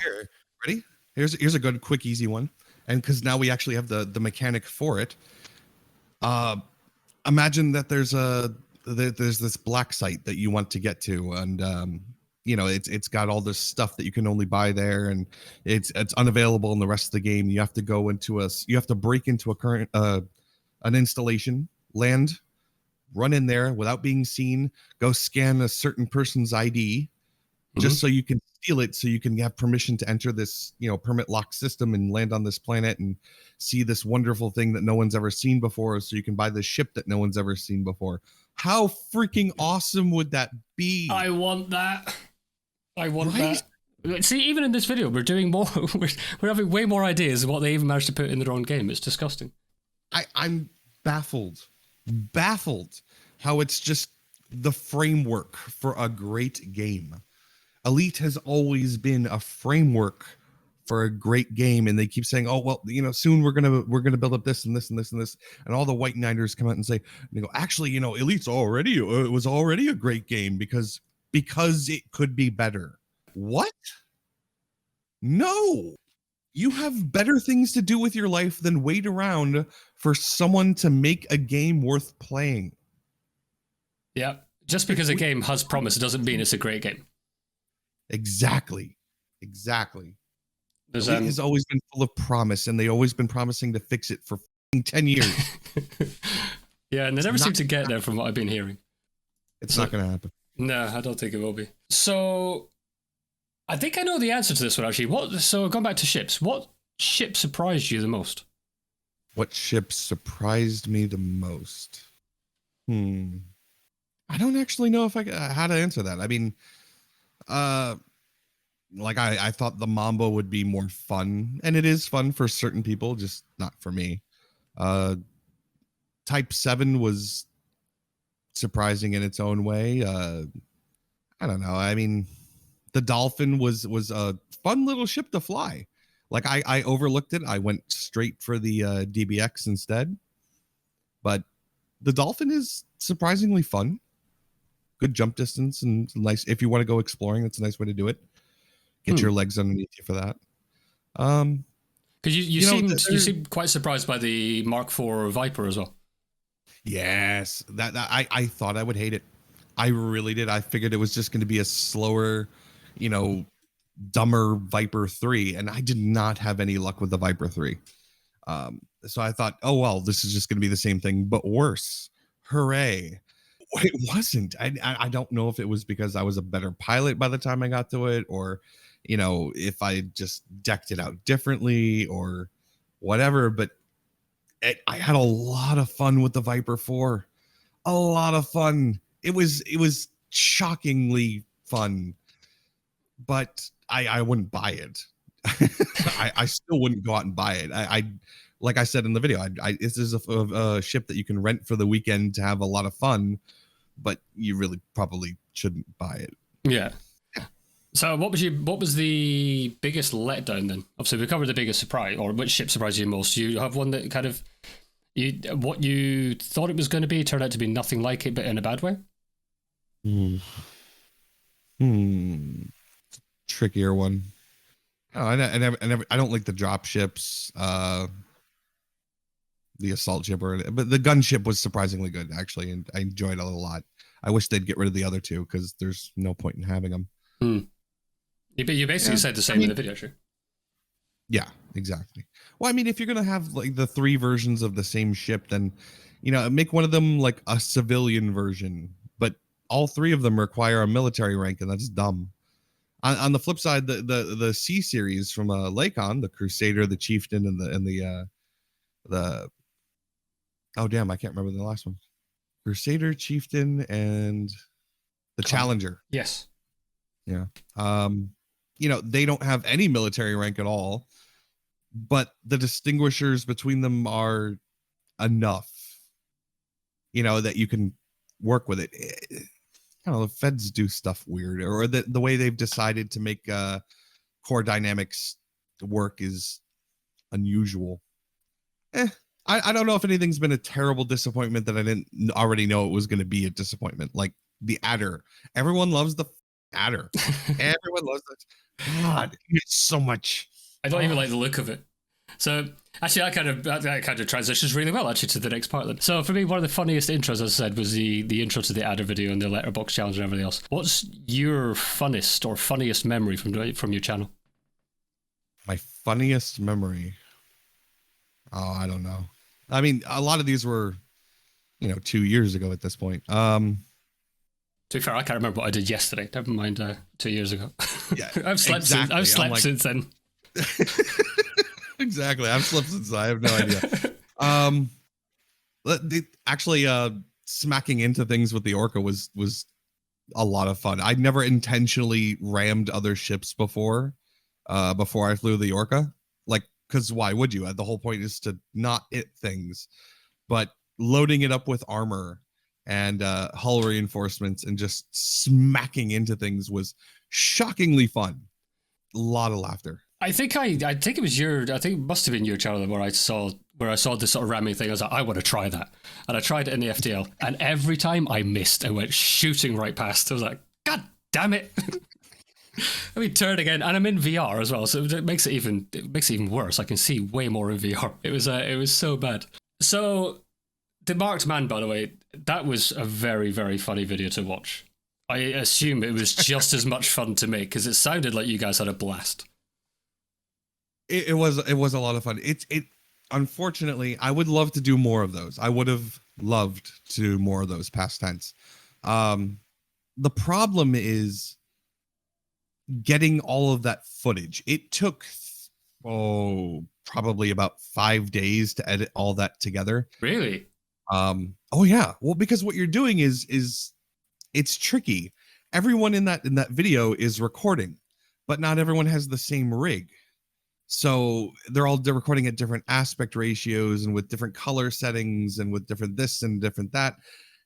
ready? Here's a good, quick, easy one. And because now we actually have the mechanic for it. Imagine that there's this black site that you want to get to, and it's got all this stuff that you can only buy there, and it's unavailable in the rest of the game. You have to go into you have to break into a current an installation, land, run in there without being seen, go scan a certain person's ID, just so you can steal it, so you can have permission to enter this permit lock system and land on this planet and see this wonderful thing that no one's ever seen before, so you can buy this ship that no one's ever seen before. How freaking awesome would that be? I want that. That. See, even in this video, we're doing more. We're having way more ideas of what they even managed to put in their own game. It's disgusting. I'm baffled how it's just the framework for a great game. Elite has always been a framework for a great game, and they keep saying, "Oh well, soon we're gonna build up this and this and this and this," and all the white knighters come out and say, "They go, actually, Elite's already it was already a great game because it could be better." What? No, you have better things to do with your life than wait around for someone to make a game worth playing. Yeah, just because a game has promise doesn't mean it's a great game. Exactly. Elite has always been full of promise, and they've always been promising to fix it for 10 years. Yeah, and they never seem to get there from what I've been hearing. It's not going to happen. No, I don't think it will be. So, I think I know the answer to this one, actually. So, going back to ships, what ship surprised you the most? What ship surprised me the most? I don't actually know how to answer that. I mean, I thought the Mambo would be more fun, and it is fun for certain people, just not for me. Type 7 was surprising in its own way. I don't know. I mean, the Dolphin was a fun little ship to fly. Like I overlooked it. I went straight for the DBX instead. But the Dolphin is surprisingly fun. Good jump distance and nice. If you want to go exploring, that's a nice way to do it. Get your legs underneath you for that. Because you seemed quite surprised by the Mark IV Viper as well. Yes, that I thought I would hate it. I really did. I figured it was just going to be a slower, dumber Viper 3, and I did not have any luck with the Viper 3. So I thought, oh well, this is just going to be the same thing but worse. Hooray! It wasn't. I don't know if it was because I was a better pilot by the time I got to it, or if I just decked it out differently or whatever. But I had a lot of fun with the Viper 4. A lot of fun. It was shockingly fun, but I wouldn't buy it. I still wouldn't go out and buy it. I like I said in the video, this is a ship that you can rent for the weekend to have a lot of fun, but you really probably shouldn't buy it. Yeah. So what was the biggest letdown then? Obviously, we covered the biggest surprise, or which ship surprised you most. You have one that kind of what you thought it was going to be turned out to be nothing like it, but in a bad way. Trickier one. Oh, I don't like the drop ships. The assault ship, but the gunship was surprisingly good actually, and I enjoyed it a lot. I wish they'd get rid of the other two because there's no point in having them. You basically said the same in the video, sure. Yeah, exactly. Well, I mean, if you're gonna have like the 3 versions of the same ship, then make one of them like a civilian version, but all 3 of them require a military rank, and that's dumb. On the flip side, the C series from Lakon, the Crusader, the Chieftain, and the oh damn, I can't remember the last one. Crusader, Chieftain, and the Challenger. Yes. Yeah. They don't have any military rank at all, but the distinguishers between them are enough, that you can work with it. I don't know, the feds do stuff weird, or the way they've decided to make core dynamics work is unusual. I don't know if anything's been a terrible disappointment that I didn't already know it was going to be a disappointment. Like the Adder. Everyone loves the Adder. Everyone loves it. God, it's so much. I don't even like the look of it. So actually, that kind of transitions really well actually to the next part then. So for me, one of the funniest intros, as I said, was the intro to the Adder video and the letterbox challenge and everything else. What's your funnest or funniest memory from your channel? My funniest memory. Oh, I don't know. I mean, a lot of these were, 2 years ago at this point. To be fair, I can't remember what I did yesterday. Never mind 2 years ago. Yeah, I've slept since then. Exactly. I've slept since I have no idea. Actually, smacking into things with the Orca was a lot of fun. I'd never intentionally rammed other ships before I flew the Orca. Like, because why would you? The whole point is to not hit things, but loading it up with armor and hull reinforcements and just smacking into things was shockingly fun. A lot of laughter. I think it must have been your channel where I saw this sort of ramming thing. I was like, I want to try that, and I tried it in the FTL, and every time I missed, I went shooting right past. I was like, God damn it! I mean, turn again, and I'm in VR as well, so it makes it even worse. I can see way more in VR. It was so bad. So, the Marked Man, by the way, that was a very, very funny video to watch. I assume it was just as much fun to make because it sounded like you guys had a blast. It was a lot of fun. It unfortunately, I would love to do more of those. I would have loved to do more of those past tense. The problem is getting all of that footage. It took probably about 5 days to edit all that together. Really? Oh yeah. Well, because what you're doing is it's tricky. Everyone in that video is recording, but not everyone has the same rig. So they're recording at different aspect ratios and with different color settings and with different this and different that.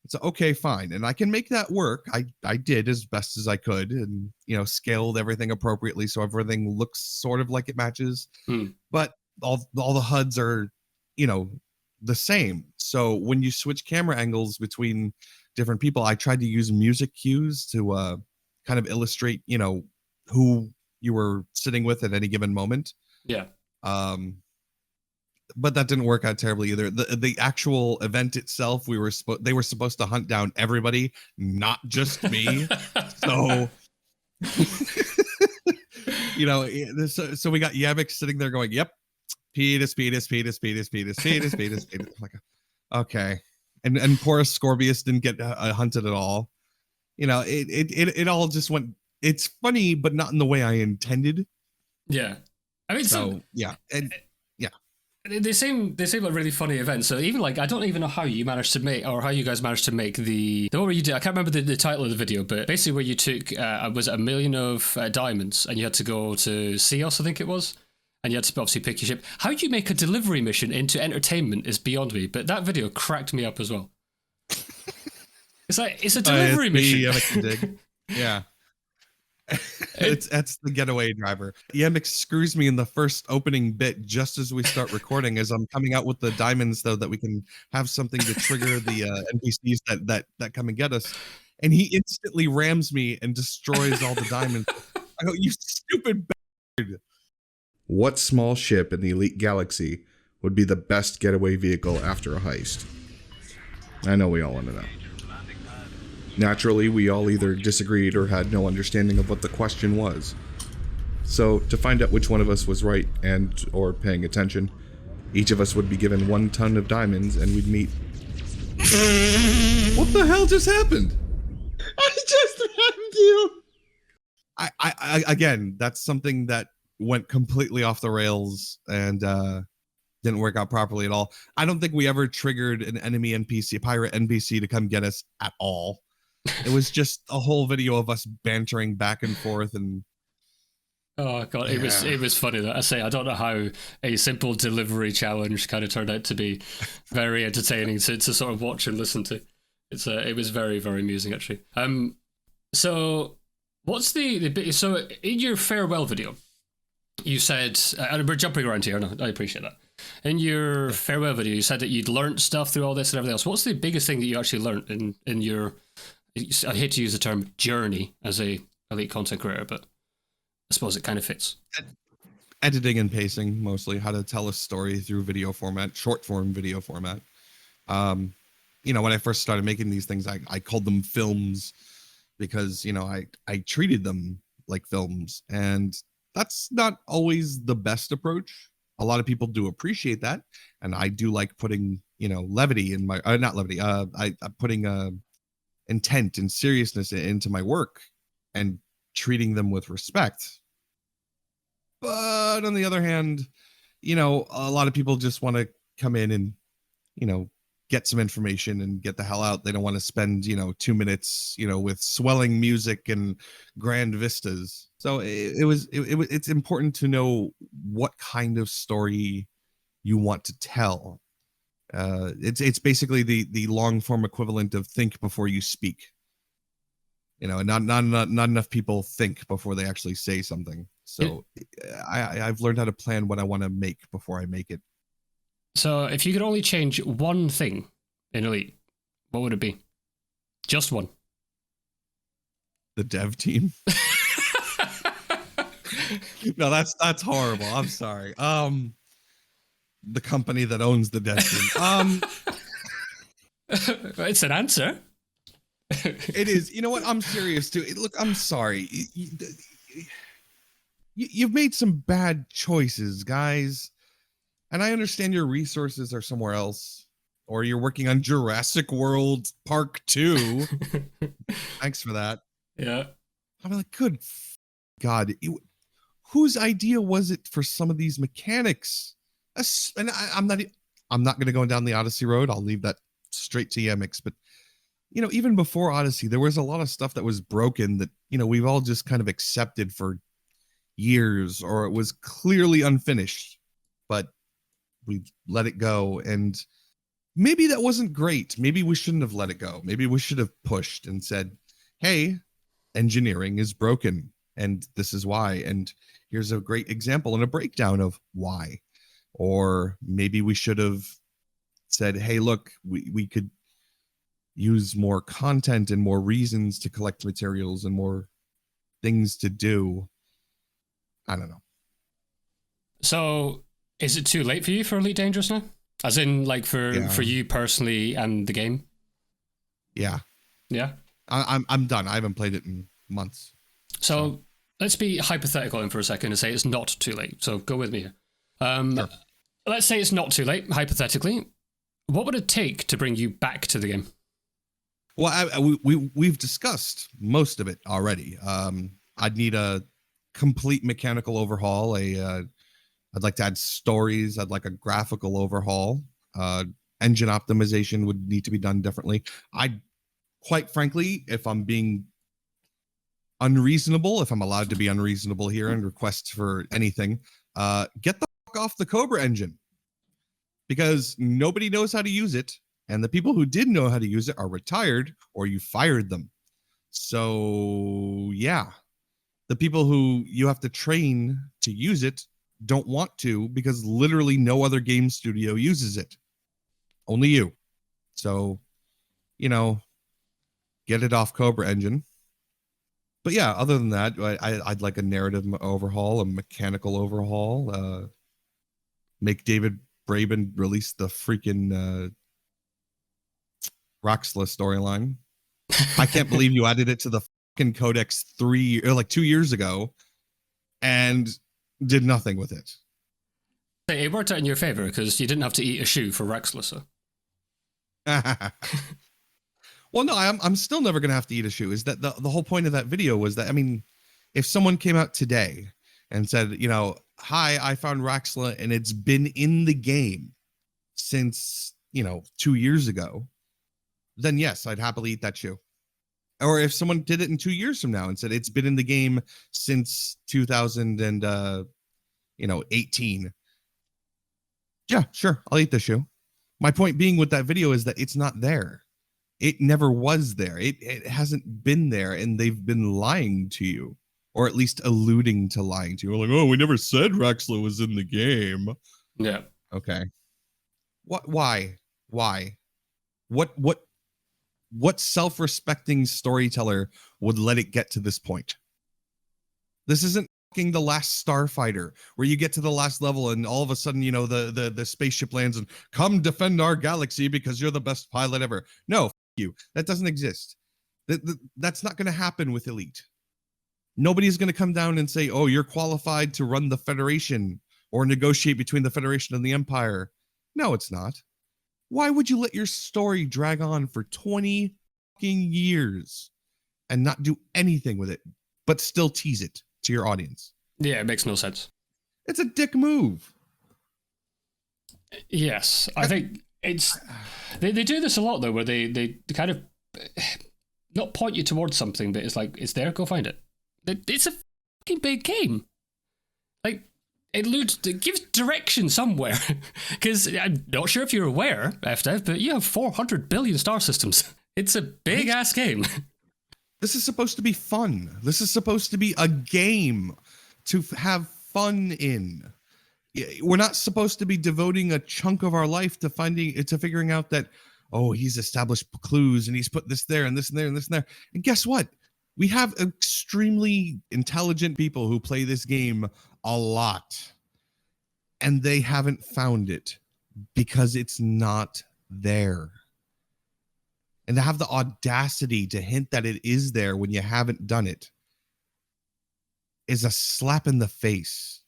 It's okay, fine. And I can make that work. I did as best as I could and, scaled everything appropriately so everything looks sort of like it matches. But all the HUDs are, the same. So when you switch camera angles between different people, I tried to use music cues to kind of illustrate, who you were sitting with at any given moment. Yeah. But that didn't work out terribly either. The actual event itself, they were supposed to hunt down everybody, not just me. So so we got Yabik sitting there going, "Yep, Petus. Like, okay. And poor Scorpius didn't get hunted at all. It all just went. It's funny, but not in the way I intended. Yeah, I mean, yeah, and yeah, they seem like really funny events. So even like, I don't even know how you managed to make, or how you guys managed to make the one where you did. I can't remember the title of the video, but basically where you took was it 1 million of diamonds, and you had to go to Ceos, I think it was. And you had to obviously pick your ship. How do you make a delivery mission into entertainment is beyond me, but that video cracked me up as well. It's like, it's a delivery mission. Yeah. That's the getaway driver. Yemek screws me in the first opening bit just as we start recording, as I'm coming out with the diamonds, though, that we can have something to trigger the NPCs that come and get us. And he instantly rams me and destroys all the diamonds. I go, you stupid bastard. What small ship in the Elite Galaxy would be the best getaway vehicle after a heist? I know we all want to know. Naturally, we all either disagreed or had no understanding of what the question was. So, to find out which one of us was right or paying attention, each of us would be given 1 ton of diamonds and we'd meet... What the hell just happened? I just rammed you! I again, that's something that went completely off the rails and didn't work out properly at all. I don't think we ever triggered an enemy NPC, a pirate NPC, to come get us at all. It was just a whole video of us bantering back and forth and oh god, it was funny that I say I don't know how a simple delivery challenge kind of turned out to be very entertaining to sort of watch and listen to. It was very, very amusing actually. So what's so in your farewell video, you said, and we're jumping around here, and I appreciate that. In your farewell video, you said that you'd learned stuff through all this and everything else. What's the biggest thing that you actually learned in your, I hate to use the term journey as a elite content creator, but I suppose it kind of fits. Editing and pacing, mostly how to tell a story through video format, short form video format. When I first started making these things, I called them films because, I treated them like films, and that's not always the best approach. A lot of people do appreciate that, and I do like putting, levity in my not levity. I'm putting intent and seriousness into my work and treating them with respect. But on the other hand, a lot of people just want to come in and, get some information and get the hell out. They don't want to spend, 2 minutes, with swelling music and grand vistas. So it's important to know what kind of story you want to tell. It's basically the long form equivalent of think before you speak. And not enough people think before they actually say something. So I've learned how to plan what I want to make before I make it. So if you could only change one thing in Elite, what would it be? Just one. The dev team. No, that's horrible. I'm sorry. The company that owns the dev team. It's an answer. It is. You know what? I'm serious too. Look, I'm sorry. You've made some bad choices, guys. And I understand your resources are somewhere else, or you're working on Jurassic World Park 2. Thanks for that. Yeah. I'm like, good God. Whose idea was it for some of these mechanics? And I'm not going to go down the Odyssey road. I'll leave that straight to Yemix. But, even before Odyssey, there was a lot of stuff that was broken that, we've all just kind of accepted for years, or it was clearly unfinished, but we let it go. And maybe that wasn't great. Maybe we shouldn't have let it go. Maybe we should have pushed and said, hey, engineering is broken, and this is why. And here's a great example and a breakdown of why. Or maybe we should have said, hey, look, we could use more content and more reasons to collect materials and more things to do. I don't know. So is it too late for you for Elite Dangerous now? As in, like, for you personally and the game? Yeah. Yeah? I'm done. I haven't played it in months. So let's be hypothetical in for a second and say it's not too late. So go with me here. Sure. Let's say it's not too late, hypothetically. What would it take to bring you back to the game? Well, we've discussed most of it already. I'd need a complete mechanical overhaul. I'd like to add stories. I'd like a graphical overhaul. Engine optimization would need to be done differently. Quite frankly, if I'm being unreasonable, if I'm allowed to be unreasonable here and request for anything, get the fuck off the Cobra engine, because nobody knows how to use it. And the people who did know how to use it are retired, or you fired them. So yeah, the people who you have to train to use it don't want to, because literally no other game studio uses it. Only you. So, get it off Cobra engine. But yeah, other than that, I'd like a narrative overhaul, a mechanical overhaul. Make David Braben release the freaking Roxla storyline. I can't believe you added it to the fucking codex 2 years ago and did nothing with it. It worked out in your favor because you didn't have to eat a shoe for Rexla, so. Well, no, I'm still never going to have to eat a shoe. Is that the whole point of that video was that, if someone came out today and said, hi, I found Roxla and it's been in the game since, 2 years ago, then yes, I'd happily eat that shoe. Or if someone did it in 2 years from now and said it's been in the game since 2018. Yeah, sure, I'll eat the shoe. My point being with that video is that it's not there. It never was there. It hasn't been there, and they've been lying to you, or at least alluding to lying to you. Like, oh, we never said Roxla was in the game. Yeah. Okay. Why? What self-respecting storyteller would let it get to this point? This isn't fucking The Last Starfighter, where you get to the last level and all of a sudden, the spaceship lands and come defend our galaxy because you're the best pilot ever. No, you. That doesn't exist. That's not going to happen with Elite. Nobody's going to come down and say, oh, you're qualified to run the Federation or negotiate between the Federation and the Empire. No, it's not. Why would you let your story drag on for 20 fucking years and not do anything with it, but still tease it to your audience? Yeah, it makes no sense. It's a dick move. Yes, I think it's... They do this a lot, though, where they kind of not point you towards something, but it's like, it's there, go find it. It's a fucking big game. Like, it gives direction somewhere. Because I'm not sure if you're aware, FDev, but you have 400 billion star systems. It's a big-ass game. This is supposed to be fun. This is supposed to be a game to have fun in. We're not supposed to be devoting a chunk of our life to figuring out that, oh, he's established clues and he's put this there and this and there and this and there. And guess what? We have extremely intelligent people who play this game a lot, and they haven't found it because it's not there. And to have the audacity to hint that it is there when you haven't done it is a slap in the face.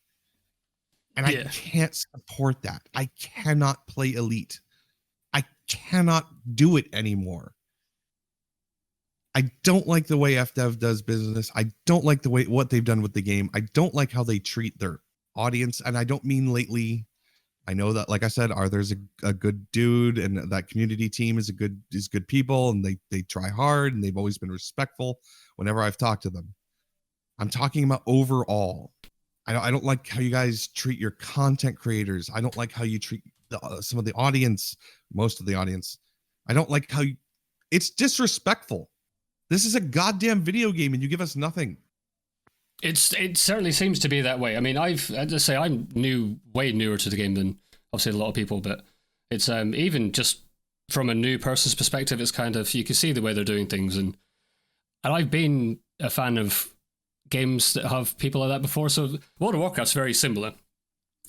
And I can't support that. I cannot play Elite. I cannot do it anymore. I don't like the way FDev does business. I don't like what they've done with the game. I don't like how they treat their audience. And I don't mean lately. I know that, like I said, Arthur's a good dude, and that community team is good people, and they try hard, and they've always been respectful whenever I've talked to them. I'm talking about overall. I don't like how you guys treat your content creators. I don't like how you treat some of the audience, most of the audience. I don't like how it's disrespectful. This is a goddamn video game, and you give us nothing. It certainly seems to be that way. I mean, I'm way newer to the game than obviously a lot of people, but it's even just from a new person's perspective, it's kind of, you can see the way they're doing things, and I've been a fan of games that have people like that before. So World of Warcraft's very similar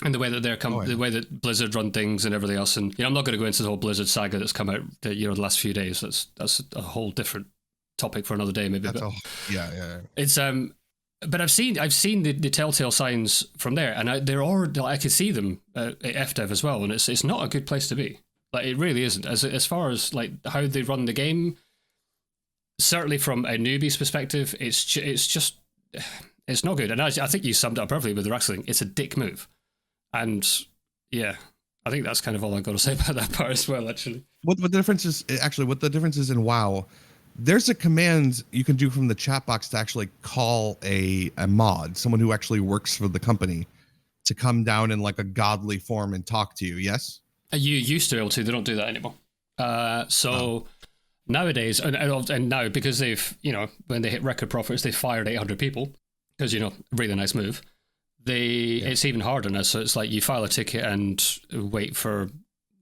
in the way that the way that Blizzard run things and everything else. And I'm not going to go into the whole Blizzard saga that's come out the last few days. That's a whole different topic for another day, maybe. Yeah. It's but I've seen the telltale signs from there, and I can see them at FDev as well, and it's not a good place to be. Like, it really isn't. As far as like how they run the game, certainly from a newbie's perspective, it's just it's not good. And I think you summed it up perfectly with the wrestling. It's a dick move, and yeah, I think that's kind of all I've got to say about that part as well. Actually, what the difference is in WoW. There's a command you can do from the chat box to actually call a mod, someone who actually works for the company, to come down in like a godly form and talk to you. Yes? You used to be able to. They don't do that anymore. Nowadays, and now because they've, when they hit record profits, they fired 800 people because, really nice move. It's even harder now. So it's like you file a ticket and wait for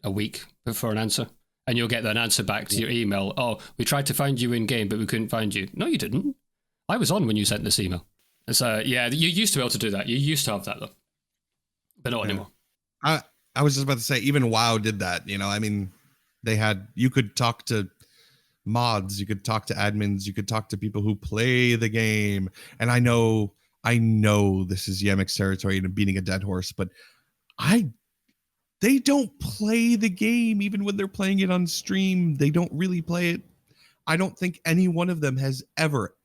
a week for an answer. And you'll get an answer back to your email. Oh, we tried to find you in game, but we couldn't find you. No, you didn't. I was on when you sent this email. So yeah, you used to be able to do that. You used to have that though, but not anymore. I was just about to say, even WoW did that. I mean, you could talk to mods, you could talk to admins, you could talk to people who play the game. And I know this is Yemek's territory and beating a dead horse, but they don't play the game even when they're playing it on stream. They don't really play it. I don't think any one of them has ever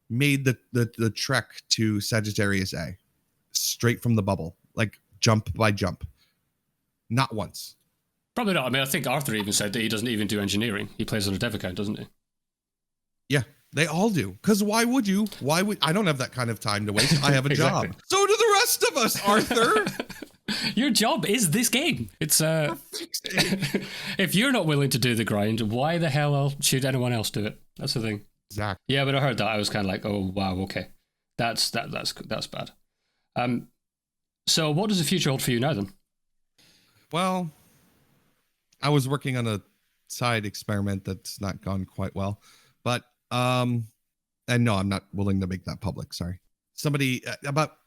made the trek to Sagittarius A straight from the bubble, like jump by jump. Not once. Probably not. I mean, I think Arthur even said that he doesn't even do engineering. He plays on a dev account, doesn't he? Yeah, they all do. Because why would you? I don't have that kind of time to waste. I have a Exactly. job. So do the rest of us, Arthur. Your job is this game. It's if you're not willing to do the grind, why the hell should anyone else do it? That's the thing. Exactly. Yeah, when I heard that, I was kind of like, oh wow, okay, that's bad. So what does the future hold for you now then? Well, I was working on a side experiment that's not gone quite well, but and no, I'm not willing to make that public. Sorry. Somebody about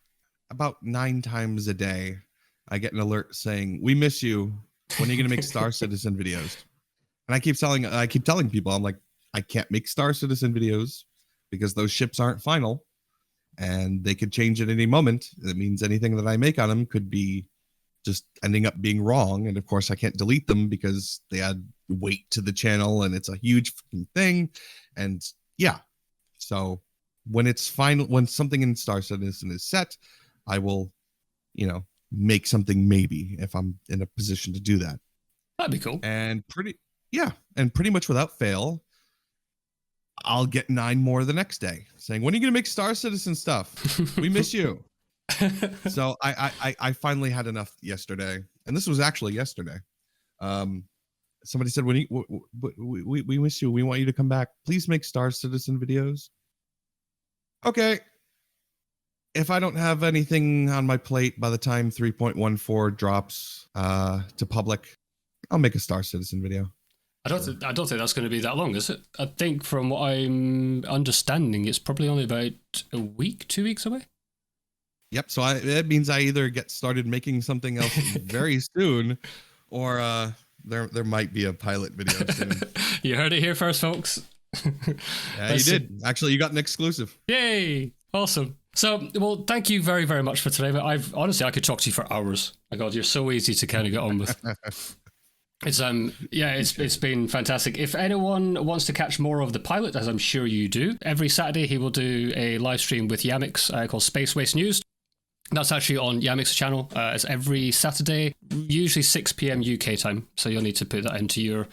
9 times a day, I get an alert saying, "We miss you. When are you going to make Star Citizen videos?" And I keep telling people, I'm like, I can't make Star Citizen videos because those ships aren't final, and they could change at any moment. That means anything that I make on them could be just ending up being wrong. And of course, I can't delete them because they add weight to the channel, and it's a huge thing. And yeah, so when it's final, when something in Star Citizen is set, I will, make something, maybe, if I'm in a position to do that. That'd be cool. And pretty much without fail, I'll get 9 more the next day saying, "When are you going to make Star Citizen stuff? We miss you." So I finally had enough yesterday, and this was actually yesterday. somebody said, we miss you. We want you to come back. Please make Star Citizen videos. Okay. If I don't have anything on my plate by the time 3.14 drops to public, I'll make a Star Citizen video. I don't think that's going to be that long, is it? I think from what I'm understanding, it's probably only about a week, 2 weeks away. Yep. So that means I either get started making something else very soon, or there might be a pilot video soon. You heard it here first, folks. Yeah, you did. Actually, you got an exclusive. Yay! Awesome. So, well, thank you very, very much for today. But I could talk to you for hours. My God, you're so easy to kind of get on with. It's been fantastic. If anyone wants to catch more of the pilot, as I'm sure you do, every Saturday he will do a live stream with Yamix called Space Waste News. That's actually on Yamix's channel. It's every Saturday, usually 6 p.m. UK time. So you'll need to put that into your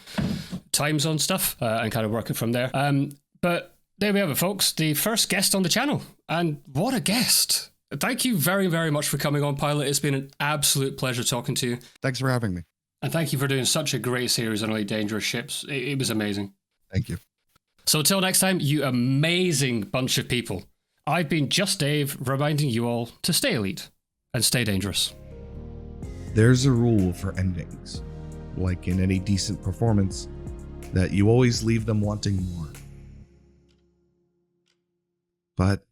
time zone stuff and kind of work it from there. But there we have it, folks. The first guest on the channel. And what a guest. Thank you very, very much for coming on, Pilot. It's been an absolute pleasure talking to you. Thanks for having me. And thank you for doing such a great series on Elite Dangerous Ships. It was amazing. Thank you. So until next time, you amazing bunch of people. I've been Just Dave, reminding you all to stay elite and stay dangerous. There's a rule for endings, like in any decent performance, that you always leave them wanting more. But